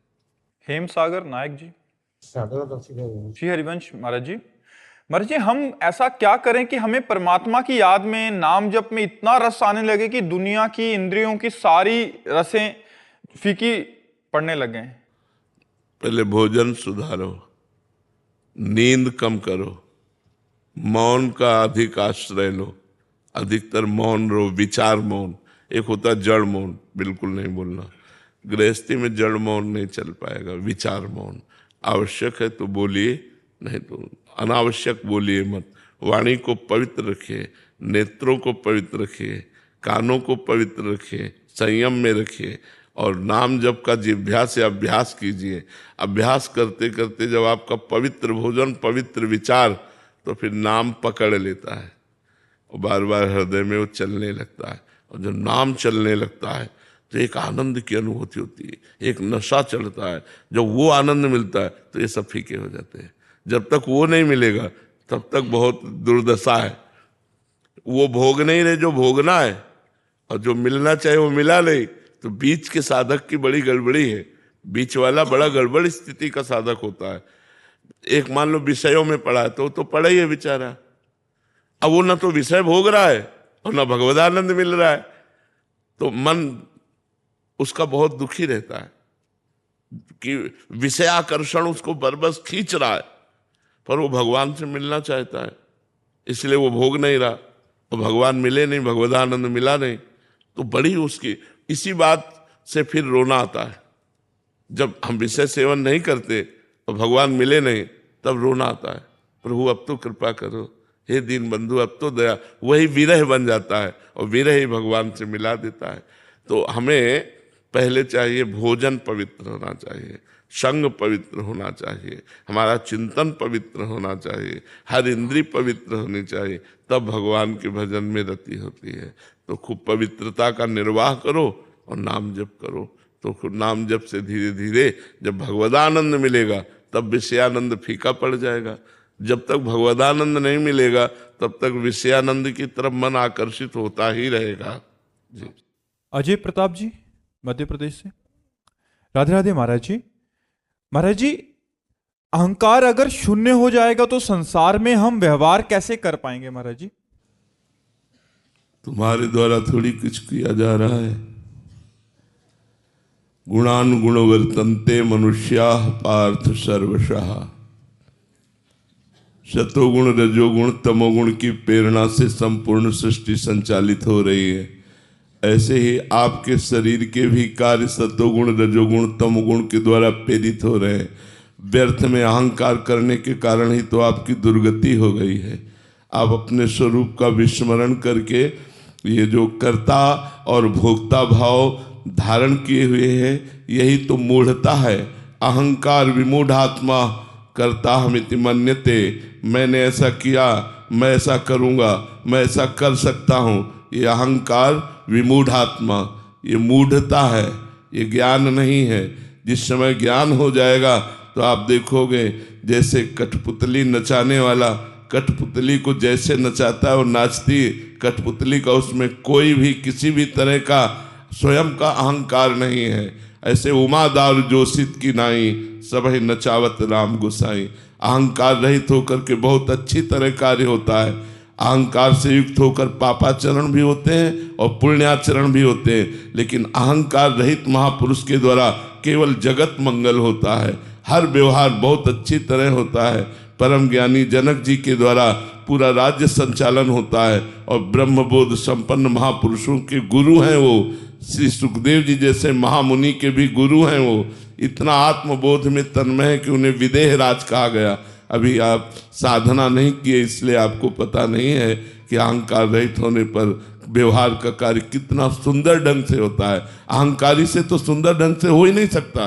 हेम सागर नायक जी। श्री हरिवंश महाराज जी। महाराज जी, हम ऐसा क्या करें कि हमें परमात्मा की याद में, नाम जप में इतना रस आने लगे कि दुनिया की इंद्रियों की सारी रसें फीकी पड़ने लगे? पहले भोजन सुधारो, नींद कम करो, मौन का अधिक आश्रय लो, अधिकतर मौन रहो, विचार मौन। एक होता है जड़ मौन, बिल्कुल नहीं बोलना। गृहस्थी में जड़ मौन नहीं चल पाएगा, विचार मौन। आवश्यक है तो बोलिए, नहीं तो अनावश्यक बोलिए मत। वाणी को पवित्र रखिए, नेत्रों को पवित्र रखिए, कानों को पवित्र रखिए, संयम में रखिए, और नाम जप का जिह्वा से अभ्यास कीजिए। अभ्यास करते करते जब आपका पवित्र भोजन, पवित्र विचार, तो फिर नाम पकड़ लेता है और बार बार हृदय में वो चलने लगता है। और जब नाम चलने लगता है तो एक आनंद की अनुभूति होती है, एक नशा चढ़ता है। जब वो आनंद मिलता है तो ये सब फीके हो जाते हैं। जब तक वो नहीं मिलेगा तब तक बहुत दुर्दशा है। वो भोग नहीं रहे जो भोगना है, और जो मिलना चाहिए वो मिला नहीं, तो बीच के साधक की बड़ी गड़बड़ी है। बीच वाला बड़ा गड़बड़ स्थिति का साधक होता है। एक मान लो विषयों में पड़ा है तो पड़ा ही है बेचारा। अब वो ना तो विषय भोग रहा है और ना भगवदानंद मिल रहा है, तो मन उसका बहुत दुखी रहता है कि विषयाकर्षण उसको बरबस खींच रहा है, पर वो भगवान से मिलना चाहता है, इसलिए वो भोग नहीं रहा। तो भगवान मिले नहीं, भगवदानंद मिला नहीं, तो बड़ी उसकी इसी बात से फिर रोना आता है। जब हम विषय सेवन नहीं करते और भगवान मिले नहीं, तब रोना आता है, प्रभु अब तो कृपा करो, हे दीन बंधु अब तो दया। वही विरह बन जाता है और विरह ही भगवान से मिला देता है। तो हमें पहले चाहिए भोजन पवित्र होना चाहिए, संग पवित्र होना चाहिए, हमारा चिंतन पवित्र होना चाहिए, हर इंद्री पवित्र होनी चाहिए, तब भगवान के भजन में रति होती है। तो खूब पवित्रता का निर्वाह करो और नाम जप करो। तो नाम जप से धीरे धीरे जब भगवदानंद मिलेगा तब विषयानंद फीका पड़ जाएगा। जब तक भगवदानंद नहीं मिलेगा तब तक विषयानंद की तरफ मन आकर्षित होता ही रहेगा। जी। अजय प्रताप जी, मध्य प्रदेश से। राधे राधे महाराज जी। महाराज जी, अहंकार अगर शून्य हो जाएगा तो संसार में हम व्यवहार कैसे कर पाएंगे महाराज जी? तुम्हारे द्वारा थोड़ी कुछ किया जा रहा है। गुणानुगुण वर्तन्ते मनुष्या पार्थ सर्वशः। शतोगुण रजोगुण तमोगुण की प्रेरणा से संपूर्ण सृष्टि संचालित हो रही है। ऐसे ही आपके शरीर के भी कार्य सतोगुण रजोगुण तमोगुण के द्वारा प्रेरित हो रहे हैं। व्यर्थ में अहंकार करने के कारण ही तो आपकी दुर्गति हो गई है। आप अपने स्वरूप का विस्मरण करके ये जो कर्ता और भोक्ता भाव धारण किए हुए हैं, यही तो मूढ़ता है। अहंकार विमूढ़ात्मा कर्ता हमिति मन्यते। मैंने ऐसा किया, मैं ऐसा करूँगा, मैं ऐसा कर सकता हूँ, ये अहंकार विमूढ़ात्मा, ये मूढ़ता है, ये ज्ञान नहीं है। जिस समय ज्ञान हो जाएगा तो आप देखोगे जैसे कठपुतली नचाने वाला कठपुतली को जैसे नचाता है और नाचती कठपुतली का, उसमें कोई भी किसी भी तरह का स्वयं का अहंकार नहीं है। ऐसे उमादार जोशित की नाई सबहि नचावत राम गोसाई। अहंकार रहित होकर के बहुत अच्छी तरह कार्य होता है। अहंकार से युक्त होकर पापाचरण भी होते हैं और पुण्याचरण भी होते हैं, लेकिन अहंकार रहित महापुरुष के द्वारा केवल जगत मंगल होता है। हर व्यवहार बहुत अच्छी तरह होता है। परम ज्ञानी जनक जी के द्वारा पूरा राज्य संचालन होता है और ब्रह्मबोध संपन्न महापुरुषों के गुरु हैं वो। श्री सुखदेव जी जैसे महामुनि के भी गुरु हैं वो। इतना आत्मबोध में तन्मय है कि उन्हें विदेह राज कहा गया। अभी आप साधना नहीं किए इसलिए आपको पता नहीं है कि अहंकार रहित होने पर व्यवहार का कार्य कितना सुंदर ढंग से होता है। अहंकारी से तो सुंदर ढंग से हो ही नहीं सकता।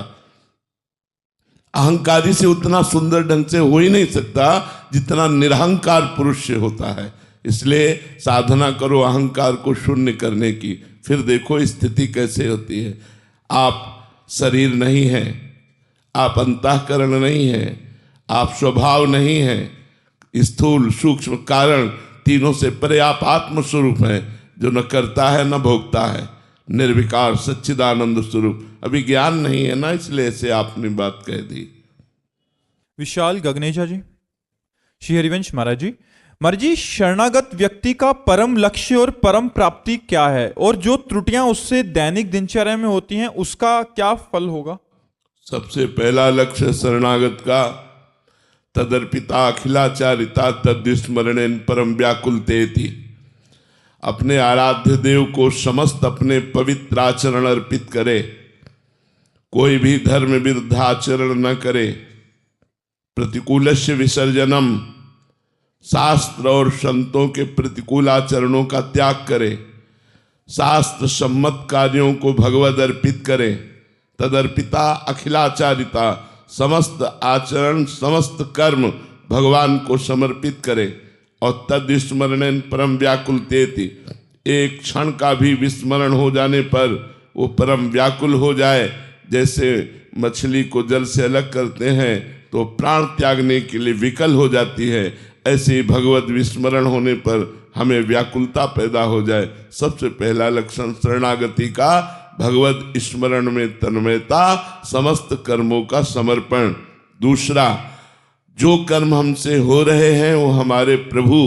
अहंकारी से उतना सुंदर ढंग से हो ही नहीं सकता जितना निरहंकार पुरुष से होता है। इसलिए साधना करो अहंकार को शून्य करने की, फिर देखो स्थिति कैसे होती है। आप शरीर नहीं है, आप अंतःकरण नहीं है, आप स्वभाव नहीं है, स्थूल सूक्ष्म कारण तीनों से परे आप आत्म स्वरूप हैं, जो न करता है न भोगता है, निर्विकार सच्चिदानंद स्वरूप। अभी ज्ञान नहीं है ना, इसलिए ऐसे आपने बात कह दी। विशाल गगनेजा जी। श्री हरिवंश महाराज जी। महाराज जी, शरणागत व्यक्ति का परम लक्ष्य और परम प्राप्ति क्या है, और जो त्रुटियां उससे दैनिक दिनचर्या में होती हैं उसका क्या फल होगा? सबसे पहला लक्ष्य शरणागत का तदर्पिता अखिलाचारिता तद्विस्मरणेन परम व्याकुलतेति। अपने आराध्य देव को समस्त अपने पवित्र आचरण अर्पित करे, कोई भी धर्म विरुद्ध आचरण न करे। प्रतिकूलस्य विसर्जनम, शास्त्र और संतों के प्रतिकूल आचरणों का त्याग करे, शास्त्र सम्मत कार्यों को भगवद अर्पित करे। तदर्पिता अखिलाचारिता, समस्त आचरण समस्त कर्म भगवान को समर्पित करे। और तद विस्मरण परम व्याकुल तेति, एक क्षण का भी विस्मरण हो जाने पर वो परम व्याकुल हो जाए। जैसे मछली को जल से अलग करते हैं तो प्राण त्यागने के लिए विकल हो जाती है, ऐसे ही भगवत विस्मरण होने पर हमें व्याकुलता पैदा हो जाए। सबसे पहला लक्षण शरणागति का भगवत स्मरण में तन्मयता, समस्त कर्मों का समर्पण। दूसरा, जो कर्म हमसे हो रहे हैं वो हमारे प्रभु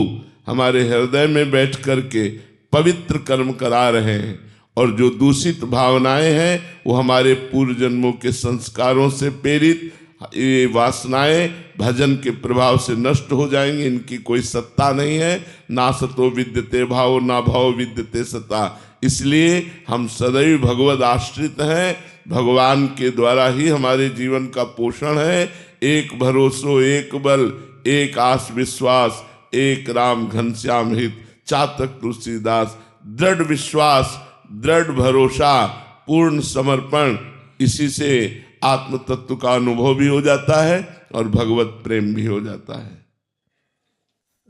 हमारे हृदय में बैठ करके पवित्र कर्म करा रहे हैं, और जो दूषित भावनाएं हैं वो हमारे पूर्व जन्मों के संस्कारों से प्रेरित ये वासनाएं भजन के प्रभाव से नष्ट हो जाएंगी। इनकी कोई सत्ता नहीं है। ना सतो विद्यते भाव, ना भाव विद्यते सत्ता। इसलिए हम सदैव भगवद आश्रित हैं। भगवान के द्वारा ही हमारे जीवन का पोषण है। एक भरोसो एक बल, एक आस विश्वास, एक राम घनश्याम हित, चातक तुलसीदास। दृढ़ विश्वास, दृढ़ भरोसा, पूर्ण समर्पण, इसी से आत्म तत्व का अनुभव भी हो जाता है और भगवत प्रेम भी हो जाता है।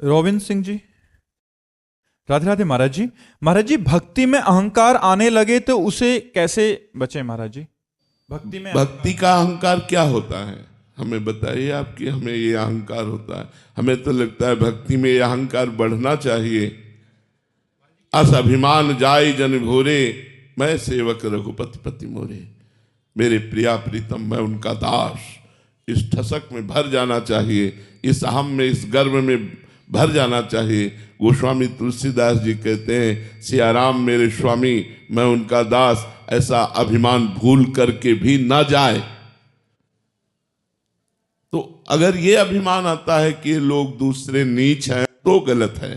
रोविंद सिंह जी। राधे राधे महाराज जी। महाराज जी, भक्ति में अहंकार आने लगे तो उसे कैसे बचे महाराज जी? भक्ति का अहंकार क्या होता है हमें बताइए आपकी। हमें ये अहंकार होता है, हमें तो लगता है भक्ति में ये अहंकार बढ़ना चाहिए। अस अभिमान जाय जन भोरे, मैं सेवक रघुपति पति मोरे। मेरे प्रिया प्रीतम, मैं उनका दास। इस ठसक में भर जाना चाहिए, इस अहम में, इस गर्व में भर जाना चाहिए। गोस्वामी तुलसीदास जी कहते हैं, सियाराम मेरे स्वामी, मैं उनका दास। ऐसा अभिमान भूल करके भी ना जाए। तो अगर ये अभिमान आता है कि लोग दूसरे नीच हैं तो गलत है,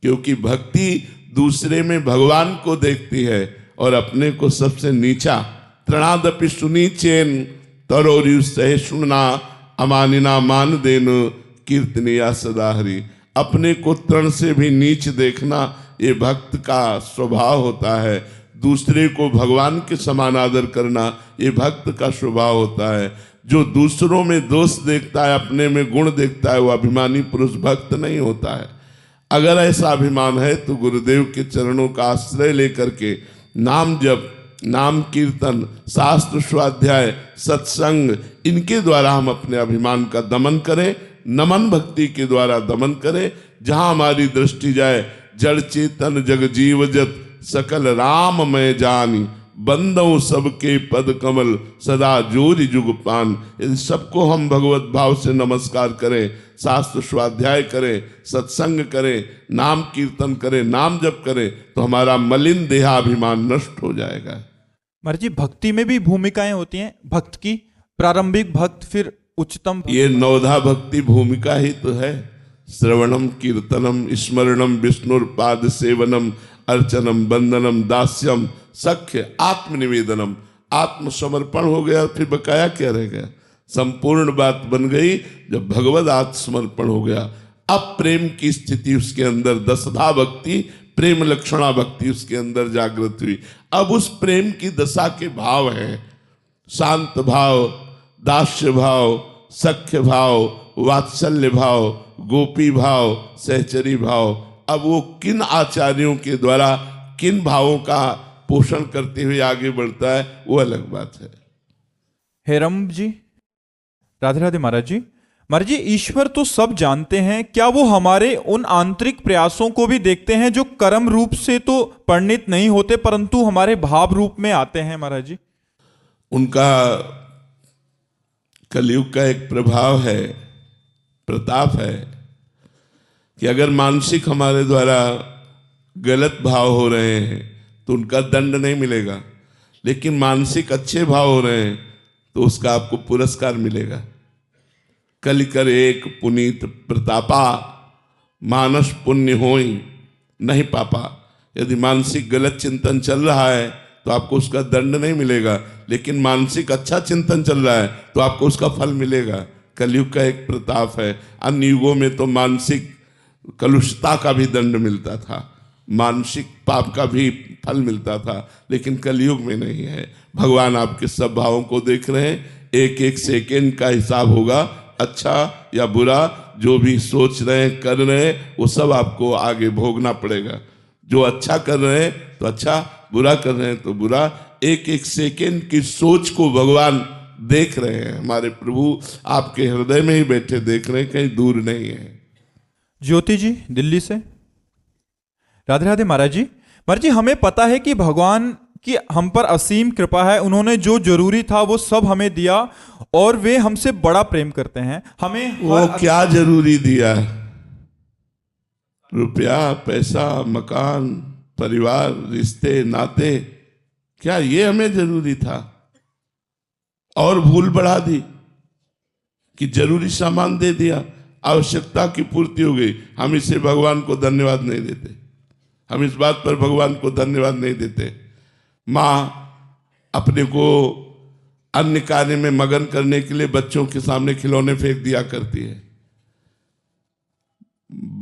क्योंकि भक्ति दूसरे में भगवान को देखती है और अपने को सबसे नीचा। तृणादपि सुनीचेन तरोरु सहिष्णुना अमानिना मान देन कीर्तनिया सदा हरि। अपने को तृण से भी नीच देखना ये भक्त का स्वभाव होता है। दूसरे को भगवान के समान आदर करना ये भक्त का स्वभाव होता है। जो दूसरों में दोष देखता है, अपने में गुण देखता है, वो अभिमानी पुरुष भक्त नहीं होता है। अगर ऐसा अभिमान है तो गुरुदेव के चरणों का आश्रय लेकर के नाम जप, नाम कीर्तन, शास्त्र स्वाध्याय, सत्संग, इनके द्वारा हम अपने अभिमान का दमन करें। नमन भक्ति के द्वारा दमन करें। जहां हमारी दृष्टि जाए, जड़ चेतन जग जीव जत सकल राम मैं जानी, बंदों सबके पद कमल सदा जोरी जुग पान। इन सबको हम भगवत भाव से नमस्कार करें, शास्त्र स्वाध्याय करें, सत्संग करें, नाम कीर्तन करें, नाम जप करें, तो हमारा मलिन देहाभिमान नष्ट हो जाएगा। महाराज जी, भक्ति में भी भूमिकाएं होती हैं भक्त की, प्रारंभिक भक्त, फिर उच्चतम भक्त। ये नवधा भक्ति भूमिका ही तो है। श्रवणम कीर्तनम स्मरणम विष्णुर्पाद सेवनम अर्चनम वंदनम दास्यम सख्य आत्मनिवेदनम। आत्मसमर्पण हो गया, फिर बकाया क्या रह गया? संपूर्ण बात बन गई जब भगवद आत्मसमर्पण हो गया। अब प्रेम की स्थिति उसके अंदर, दशधा भक्ति, प्रेम लक्षणा भक्ति उसके अंदर जागृत हुई। अब उस प्रेम की दशा के भाव हैं शांत भाव, दास्य भाव, सख्य भाव, वात्सल्य भाव, गोपी भाव, सहचरी भाव। अब वो किन आचार्यों के द्वारा किन भावों का पोषण करते हुए आगे बढ़ता है, वो अलग बात है। हेरम जी। राधे राधे महाराज जी। महाराज जी, ईश्वर तो सब जानते हैं, क्या वो हमारे उन आंतरिक प्रयासों को भी देखते हैं जो कर्म रूप से तो परिणित नहीं होते परंतु हमारे भाव रूप में आते हैं महाराज जी? उनका कलयुग का एक प्रभाव है, प्रताप है कि अगर मानसिक हमारे द्वारा गलत भाव हो रहे हैं तो उनका दंड नहीं मिलेगा, लेकिन मानसिक अच्छे भाव हो रहे हैं तो उसका आपको पुरस्कार मिलेगा। कलि कर एक पुनीत प्रतापा, मानस पुण्य होई नहीं पापा। यदि मानसिक गलत चिंतन चल रहा है तो आपको उसका दंड नहीं मिलेगा, लेकिन मानसिक अच्छा चिंतन चल रहा है तो आपको उसका फल मिलेगा। कलयुग का एक प्रताप है। अन्य युगों में तो मानसिक कलुषता का भी दंड मिलता था, मानसिक पाप का भी फल मिलता था, लेकिन कलयुग में नहीं है। भगवान आपके सब भावों को देख रहे हैं, एक एक सेकेंड का हिसाब होगा, अच्छा या बुरा जो भी सोच रहे हैं कर रहे हैं वो सब आपको आगे भोगना पड़ेगा। जो अच्छा कर रहे हैं तो अच्छा, बुरा कर रहे हैं तो बुरा। एक एक सेकेंड की सोच को भगवान देख रहे हैं। हमारे प्रभु आपके हृदय में ही बैठे देख रहे हैं, कहीं दूर नहीं है। ज्योति जी दिल्ली से। राधे राधे महाराज जी। महाराज जी, हमें पता है कि भगवान की हम पर असीम कृपा है, उन्होंने जो जरूरी था वो सब हमें दिया और वे हमसे बड़ा प्रेम करते हैं। हमें वो क्या जरूरी दिया? रुपया, पैसा, मकान, परिवार, रिश्ते, नाते, क्या ये हमें जरूरी था? और भूल बढ़ा दी कि जरूरी सामान दे दिया, आवश्यकता की पूर्ति हो गई। हम इससे भगवान को धन्यवाद नहीं देते, हम इस बात पर भगवान को धन्यवाद नहीं देते। माँ अपने को अन्य कार्य में मगन करने के लिए बच्चों के सामने खिलौने फेंक दिया करती है।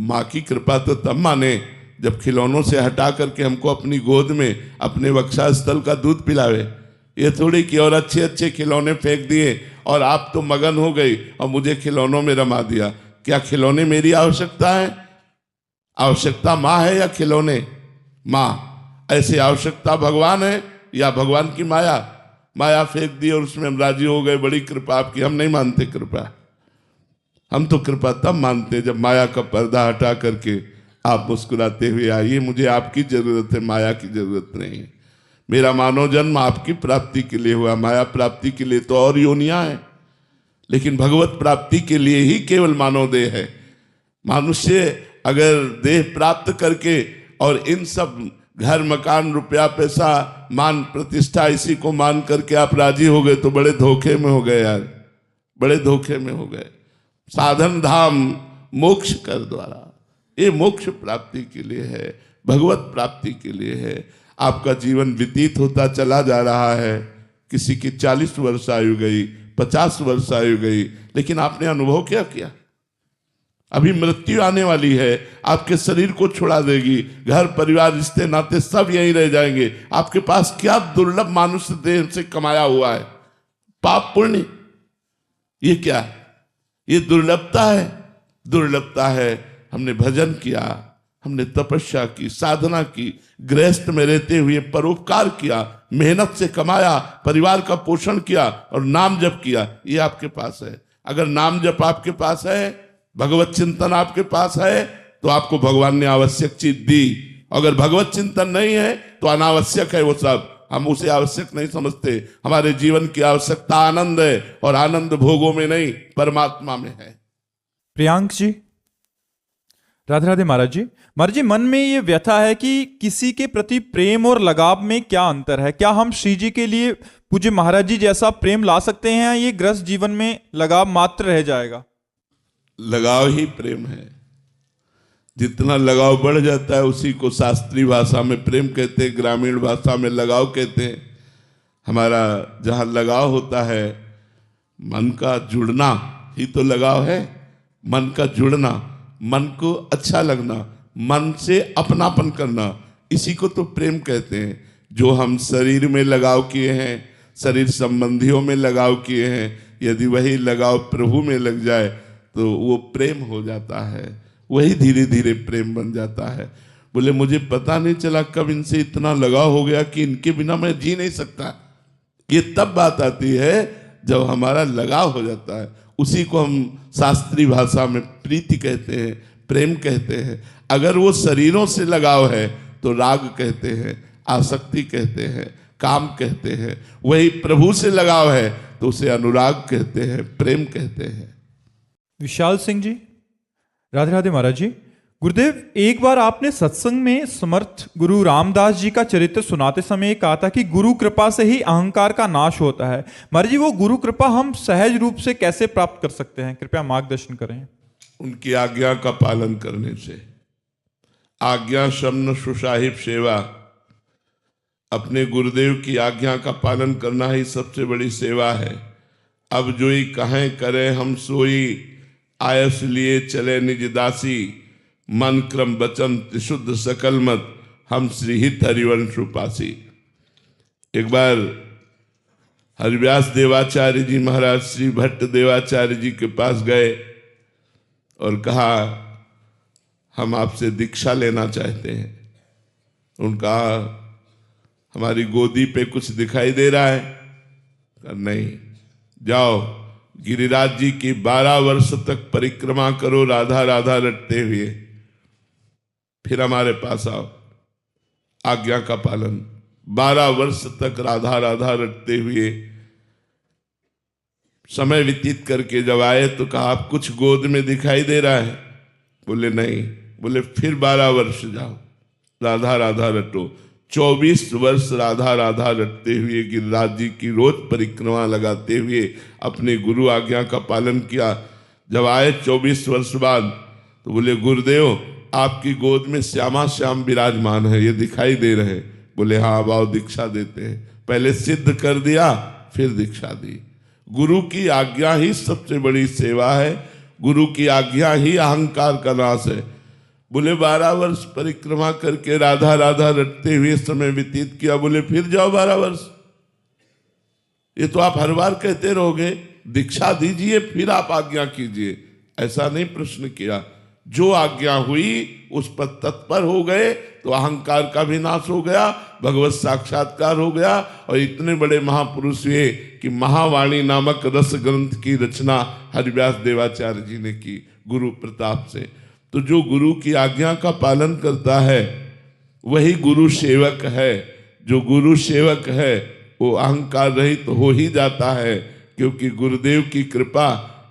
माँ की कृपा तो तब माने जब खिलौनों से हटा करके हमको अपनी गोद में अपने वक्षस्थल का दूध पिलावे। ये थोड़ी कि और अच्छे अच्छे खिलौने फेंक दिए और आप तो मगन हो गई और मुझे खिलौनों में रमा दिया। क्या खिलौने मेरी आवश्यकता है? आवश्यकता माँ है या खिलौने? माँ। ऐसे आवश्यकता भगवान है या भगवान की माया? माया फेंक दी और उसमें हम राजी हो गए, बड़ी कृपा आपकी। हम नहीं मानते कृपा, हम तो कृपा तब मानते जब माया का पर्दा हटा करके आप मुस्कुराते हुए आइए, मुझे आपकी जरूरत है, माया की जरूरत नहीं है। मेरा मानव जन्म आपकी प्राप्ति के लिए हुआ, माया प्राप्ति के लिए तो और योनियां हैं, लेकिन भगवत प्राप्ति के लिए ही केवल मानव देह है। मनुष्य अगर देह प्राप्त करके और इन सब घर, मकान, रुपया, पैसा, मान, प्रतिष्ठा, इसी को मान करके आप राजी हो गए तो बड़े धोखे में हो गए यार, बड़े धोखे में हो गए। साधन धाम मोक्ष कर द्वारा, ये मोक्ष प्राप्ति के लिए है, भगवत प्राप्ति के लिए है। आपका जीवन व्यतीत होता चला जा रहा है। किसी की 40 वर्ष आयु गई, 50 वर्ष आयु गई, लेकिन आपने अनुभव क्या किया? अभी मृत्यु आने वाली है, आपके शरीर को छुड़ा देगी, घर, परिवार, रिश्ते, नाते सब यहीं रह जाएंगे। आपके पास क्या दुर्लभ मानुष्य देह से कमाया हुआ है? पाप पुण्य, ये क्या है? ये दुर्लभता है, दुर्लभता है। हमने भजन किया, हमने तपस्या की, साधना की, गृहस्थ में रहते हुए परोपकार किया, मेहनत से कमाया, परिवार का पोषण किया और नाम जप किया, ये आपके पास है। अगर नाम जप आपके पास है, भगवत चिंतन आपके पास है, तो आपको भगवान ने आवश्यक चीज दी। अगर भगवत चिंतन नहीं है तो अनावश्यक है वो सब, हम उसे आवश्यक नहीं समझते। हमारे जीवन की आवश्यकता आनंद है और आनंद भोगों में नहीं, परमात्मा में है। प्रियांक जी। राधे राधे महाराज जी। महाराज जी, मन में ये व्यथा है कि किसी के प्रति प्रेम और लगाव में क्या अंतर है? क्या हम श्री जी के लिए पूज्य महाराज जी जैसा प्रेम ला सकते हैं या ये गृहस्थ जीवन में लगाव मात्र रह जाएगा? लगाव ही प्रेम है। जितना लगाव बढ़ जाता है उसी को शास्त्रीय भाषा में प्रेम कहते हैं, ग्रामीण भाषा में लगाव कहते हैं। हमारा जहाँ लगाव होता है, मन का जुड़ना ही तो लगाव है। मन का जुड़ना, मन को अच्छा लगना, मन से अपनापन करना, इसी को तो प्रेम कहते हैं। जो हम शरीर में लगाव किए हैं, शरीर संबंधियों में लगाव किए हैं, यदि वही लगाव प्रभु में लग जाए तो वो प्रेम हो जाता है, वही धीरे धीरे प्रेम बन जाता है। बोले मुझे पता नहीं चला कब इनसे इतना लगाव हो गया कि इनके बिना मैं जी नहीं सकता। ये तब बात आती है जब हमारा लगाव हो जाता है। उसी को हम शास्त्रीय भाषा में प्रीति कहते हैं, प्रेम कहते हैं। अगर वो शरीरों से लगाव है तो राग कहते हैं, आसक्ति कहते हैं, काम कहते हैं। वही प्रभु से लगाव है तो उसे अनुराग कहते हैं, प्रेम कहते हैं। विशाल सिंह जी। राधे राधे महाराज जी। गुरुदेव, एक बार आपने सत्संग में समर्थ गुरु रामदास जी का चरित्र सुनाते समय ये कहा था कि गुरु कृपा से ही अहंकार का नाश होता है। महाराज जी, वो गुरु कृपा हम सहज रूप से कैसे प्राप्त कर सकते हैं? कृपया मार्गदर्शन करें। उनकी आज्ञा का पालन करने से। आज्ञा शमन सुसाहिब सेवा, अपने गुरुदेव की आज्ञा का पालन करना ही सबसे बड़ी सेवा है। अब जोई कहें करें हम सोई, आयस लिए चले निज दासी, मन क्रम वचन त्रिशुद्ध सकल मत, हम श्रीहित हरिवंश उपासी। एक बार हरिव्यास देवाचार्य जी महाराज श्री भट्ट देवाचार्य जी के पास गए और कहा, हम आपसे दीक्षा लेना चाहते हैं। उनका हमारी गोदी पे कुछ दिखाई दे रहा है? नहीं, जाओ गिरिराज जी की 12 वर्ष तक परिक्रमा करो राधा राधा रटते हुए, फिर हमारे पास आओ। आज्ञा का पालन, 12 वर्ष तक राधा राधा रटते हुए समय व्यतीत करके जब आए तो कहा, आप कुछ गोद में दिखाई दे रहा है? बोले नहीं। बोले फिर 12 वर्ष जाओ, राधा राधा रटो। 24 वर्ष राधा राधा रटते हुए गिरिराज जी की रोज परिक्रमा लगाते हुए अपने गुरु आज्ञा का पालन किया। जब आए 24 वर्ष बाद तो बोले, गुरुदेव आपकी गोद में श्यामा श्याम विराजमान है, ये दिखाई दे रहे हैं। बोले हाँ, अब आओ दीक्षा देते हैं। पहले सिद्ध कर दिया, फिर दीक्षा दी। गुरु की आज्ञा ही सबसे बड़ी सेवा है। गुरु की आज्ञा ही अहंकार का नाश है। बोले 12 वर्ष परिक्रमा करके राधा राधा रटते हुए समय व्यतीत किया। बोले फिर जाओ 12 वर्ष। ये तो आप हर बार कहते रहोगे, दीक्षा दीजिए फिर आप आज्ञा कीजिए, ऐसा नहीं प्रश्न किया। जो आज्ञा हुई उस पर तत्पर हो गए तो अहंकार का भी नाश हो गया, भगवत साक्षात्कार हो गया। और इतने बड़े महापुरुष हुए कि महावाणी नामक रस ग्रंथ की रचना हरिव्यास देवाचार्य जी ने की गुरु प्रताप से। तो जो गुरु की आज्ञा का पालन करता है वही गुरु सेवक है। जो गुरु सेवक है वो अहंकार रहित तो हो ही जाता है, क्योंकि गुरुदेव की कृपा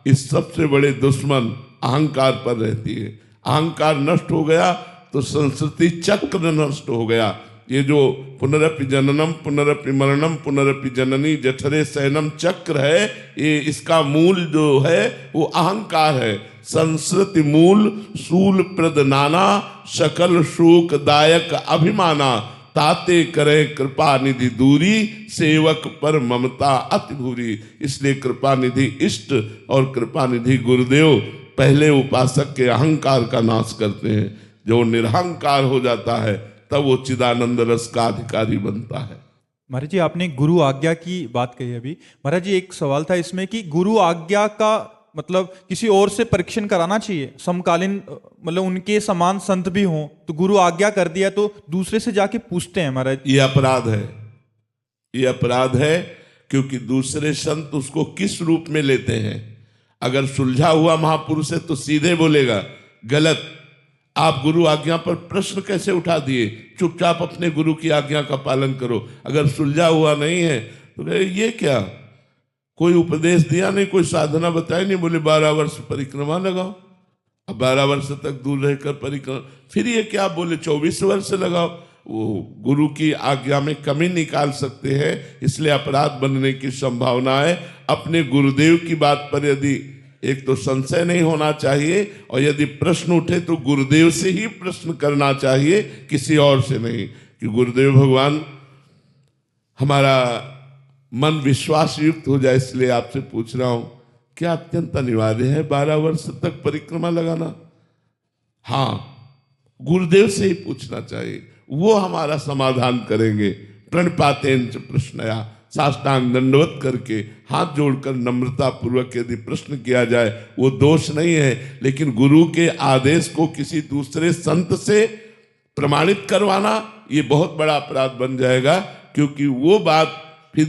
इस सबसे बड़े दुश्मन अहंकार पर रहती है। अहंकार नष्ट हो गया तो संस्कृति चक्र नष्ट हो गया। ये जो पुनरपि जननम पुनरपि मरणम पुनरपि जननी जठरे शयनम चक्र है, ये इसका मूल जो है वो अहंकार है। संस्कृति मूल सूल प्रद नाना, सकल शोक दायक अभिमाना, ताते करे कृपा निधि दूरी, सेवक पर ममता अति भूरी। इसलिए कृपा निधि इष्ट और कृपा निधि गुरुदेव पहले उपासक के अहंकार का नाश करते हैं। जो निरहंकार हो जाता है तब वो चिदानंद रस का अधिकारी बनता है। महाराज जी, आपने गुरु आज्ञा की बात कही अभी। महाराज जी, एक सवाल था इसमें कि गुरु आज्ञा का मतलब किसी और से परीक्षण कराना चाहिए? समकालीन मतलब उनके समान संत भी हों तो गुरु आज्ञा कर दिया तो दूसरे से जाके पूछते हैं महाराज। ये अपराध है, ये अपराध है, क्योंकि दूसरे संत उसको किस रूप में लेते हैं। अगर सुलझा हुआ महापुरुष है तो सीधे बोलेगा, गलत, आप गुरु आज्ञा पर प्रश्न कैसे उठा दिए, चुपचाप अपने गुरु की आज्ञा का पालन करो। अगर सुलझा हुआ नहीं है तो कहे ये क्या, कोई उपदेश दिया नहीं, कोई साधना बताई नहीं। बोले 12 वर्ष परिक्रमा लगाओ। अब 12 वर्ष तक दूर रहकर परिक्रमा, फिर ये क्या, बोले 24 वर्ष लगाओ। वो गुरु की आज्ञा में कमी निकाल सकते हैं, इसलिए अपराध बनने की संभावना है। अपने गुरुदेव की बात पर यदि एक तो संशय नहीं होना चाहिए, और यदि प्रश्न उठे तो गुरुदेव से ही प्रश्न करना चाहिए, किसी और से नहीं। कि गुरुदेव भगवान हमारा मन विश्वास युक्त हो जाए, इसलिए आपसे पूछ रहा हूं, क्या अत्यंत अनिवार्य है 12 वर्ष तक परिक्रमा लगाना? हाँ, गुरुदेव से ही पूछना चाहिए, वो हमारा समाधान करेंगे। प्रणपातेन प्रश्नया, साष्टांग दंडवत करके हाथ जोड़कर नम्रता पूर्वक यदि प्रश्न किया जाए वो दोष नहीं है। लेकिन गुरु के आदेश को किसी दूसरे संत से प्रमाणित करवाना ये बहुत बड़ा अपराध बन जाएगा, क्योंकि वो बात फिर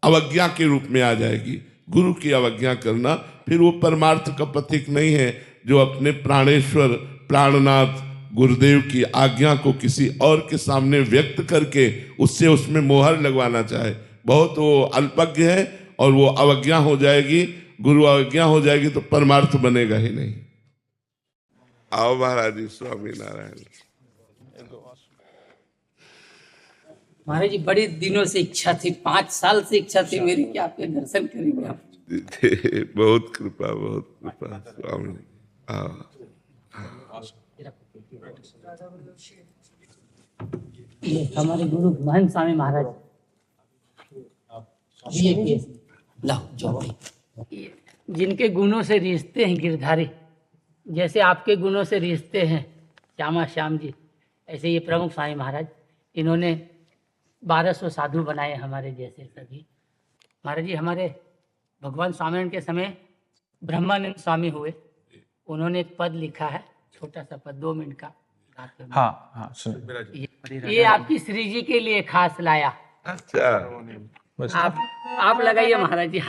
अवज्ञा के रूप में आ जाएगी। गुरु की अवज्ञा करना फिर वो परमार्थ का प्रतीक नहीं है, जो अपने प्राणेश्वर प्राणनाथ गुरुदेव की आज्ञा को किसी और के सामने व्यक्त करके उससे उसमें मोहर लगवाना चाहे, बहुत वो अल्पज्ञ है और वो अवज्ञा हो जाएगी। गुरु अवज्ञा हो जाएगी तो परमार्थ बनेगा ही नहीं। आओ महाराज जी, स्वामी नारायण। महाराज जी बड़े दिनों से इच्छा थी, 5 साल से इच्छा थी मेरी कि आपके दर्शन करेंगे आप। बहुत कृपा, बहुत कृपा स्वामी। आओ। ये हमारे गुरु महंत स्वामी महाराज, ये लाओ जो ये जिनके गुणों से रिश्ते हैं गिरधारी, जैसे आपके गुणों से रिश्ते हैं श्यामा श्याम जी, ऐसे ये प्रमुख स्वामी महाराज, इन्होंने 1200 साधु बनाए हमारे जैसे सभी। महाराज जी हमारे भगवान स्वामीनारायण के समय ब्रह्मानंद स्वामी हुए, उन्होंने एक पद लिखा है, छोटा सा पद, 2 मिनट का। हाँ हाँ सुनिए। ये आपकी श्री जी के लिए खास लाया। अच्छा, बस आप लगाइए महाराज जी।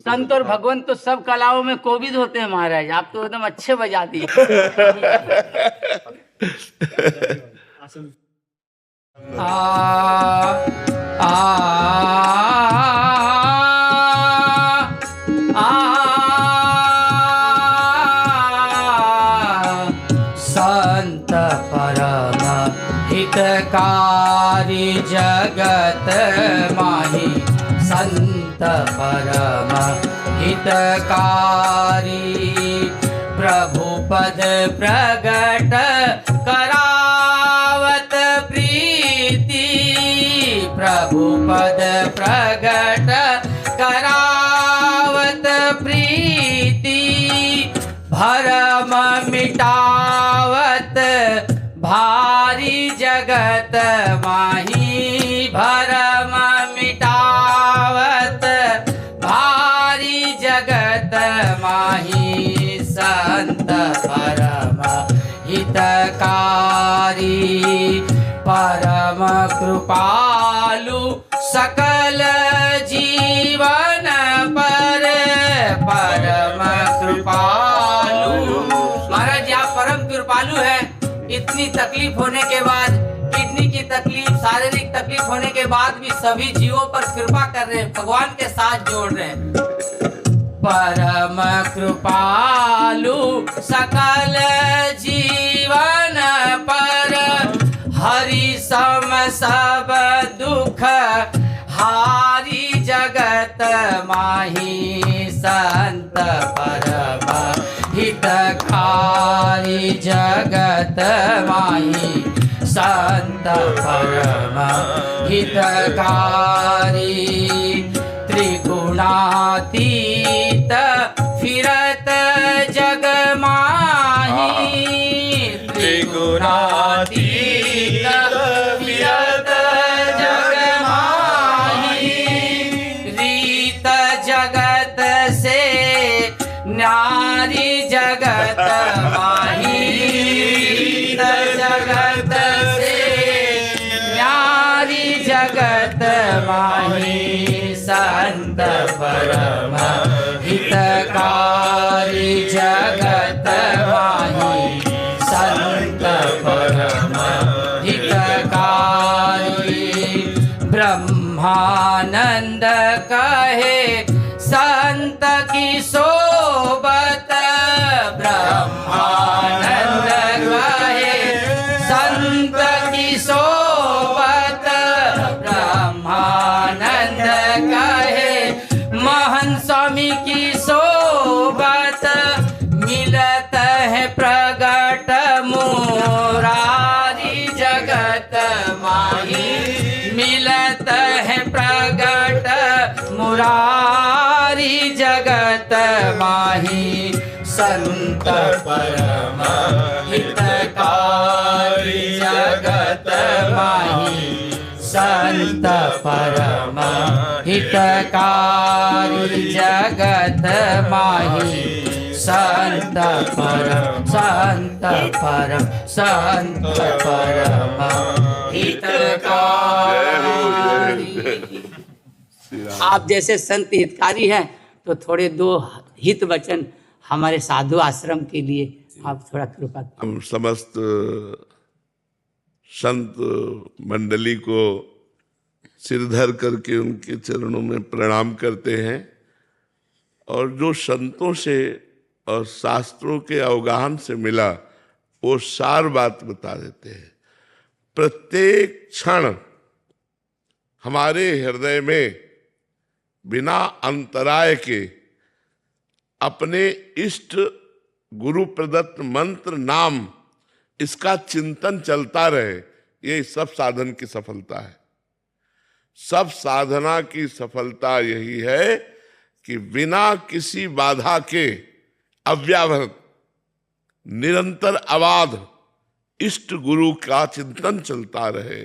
संत और भगवान तो सब कलाओं में कोविद होते हैं महाराज, आप तो एकदम अच्छे बजा दिए। संत परम हितकारी जगत माही, संत परम हितकारी प्रभु पद प्रगट करावत प्रीति, प्रभु पद प्रगट करावत प्रीति, भरम मिटावत भारी जगत माही, भरम मिटावत भारी जगत माही, संत परम हितकारी परम कृपालु सकल जीवन पर, परम कृपालु। महाराज जी आप परम कृपालु हैं, इतनी तकलीफ होने के बाद, किडनी की तकलीफ, शारीरिक तकलीफ होने के बाद भी सभी जीवों पर कृपा कर रहे हैं, भगवान के साथ जोड़ रहे हैं। परम कृपालु सकल जीवन पर, हरि सम सब दुख हारी जगत माही, संत परम हितकारी जगत माही, संत परम हितकारी त्रिगुणातीत फिरत जग माही, त्रिगुणातीत फिरत जग माही, रीत जगत से न्यारी जगत माही, रीत जगत से न्यारी जगत माही, संत परम हितकारी जगत माही, संत परम हितकारी ब्रह्मानंद कहे संत की सोबत, ब्रह्मानंद कहे संत की सोबत, ब्रह्मानंद कहे महन स्वामी की सोबत, मिलत है प्रगट मुरारी जगत माही, मिलत है प्रगट मुरारी जगत माही, संत परम हितकारी जगत माही, संत परम हितकारी जगत माही, संत परम, संत परम, संत परम हितकारी। आप जैसे संत हितकारी हैं तो थोड़े 2 हित वचन हमारे साधु आश्रम के लिए आप थोड़ा कृपा। हम समस्त संत मंडली को सिर धर करके उनके चरणों में प्रणाम करते हैं और जो संतों से और शास्त्रों के अवगाहन से मिला वो सार बात बता देते हैं। प्रत्येक क्षण हमारे हृदय में बिना अंतराय के अपने इष्ट गुरु प्रदत्त मंत्र नाम इसका चिंतन चलता रहे, ये सब साधन की सफलता है। सब साधना की सफलता यही है कि बिना किसी बाधा के अव्याहत निरंतर अबाध इष्ट गुरु का चिंतन चलता रहे।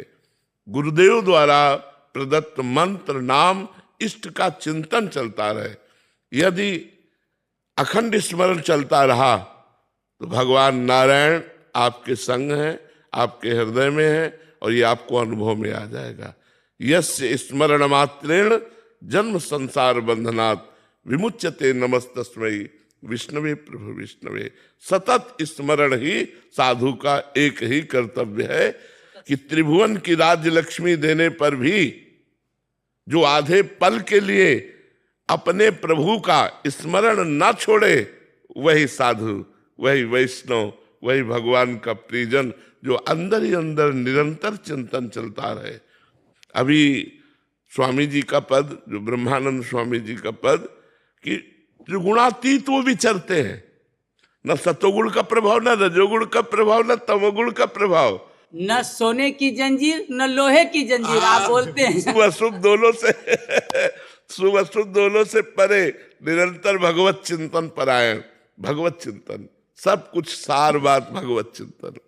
गुरुदेव द्वारा प्रदत्त मंत्र नाम इष्ट का चिंतन चलता रहे। यदि अखंड स्मरण चलता रहा तो भगवान नारायण आपके संग हैं, आपके हृदय में है और ये आपको अनुभव में आ जाएगा। यस्य स्मरण मात्रेण जन्म संसार बंधनात् विमुच्यते नमस्तस्मै विष्णवे प्रभु विष्णवे। सतत स्मरण ही साधु का एक ही कर्तव्य है कि त्रिभुवन की राज्य लक्ष्मी देने पर भी जो आधे पल के लिए अपने प्रभु का स्मरण न छोड़े, वही साधु, वही वैष्णव, वही भगवान का प्रियजन जो अंदर ही अंदर निरंतर चिंतन चलता रहे। अभी स्वामी जी का पद, जो ब्रह्मानंद स्वामी जी का पद, कि त्रिगुणातीत वो विचरते हैं, न सतोगुण का प्रभाव, न रजोगुण का प्रभाव, न तमोगुण का प्रभाव, न सोने की जंजीर न लोहे की जंजीर, आप बोलते हैं। शुभ अशुभ दोनों से शुभ अशुभ दोनों से परे निरंतर भगवत चिंतन परायण, भगवत चिंतन, सब कुछ सार बात भगवत चिंतन।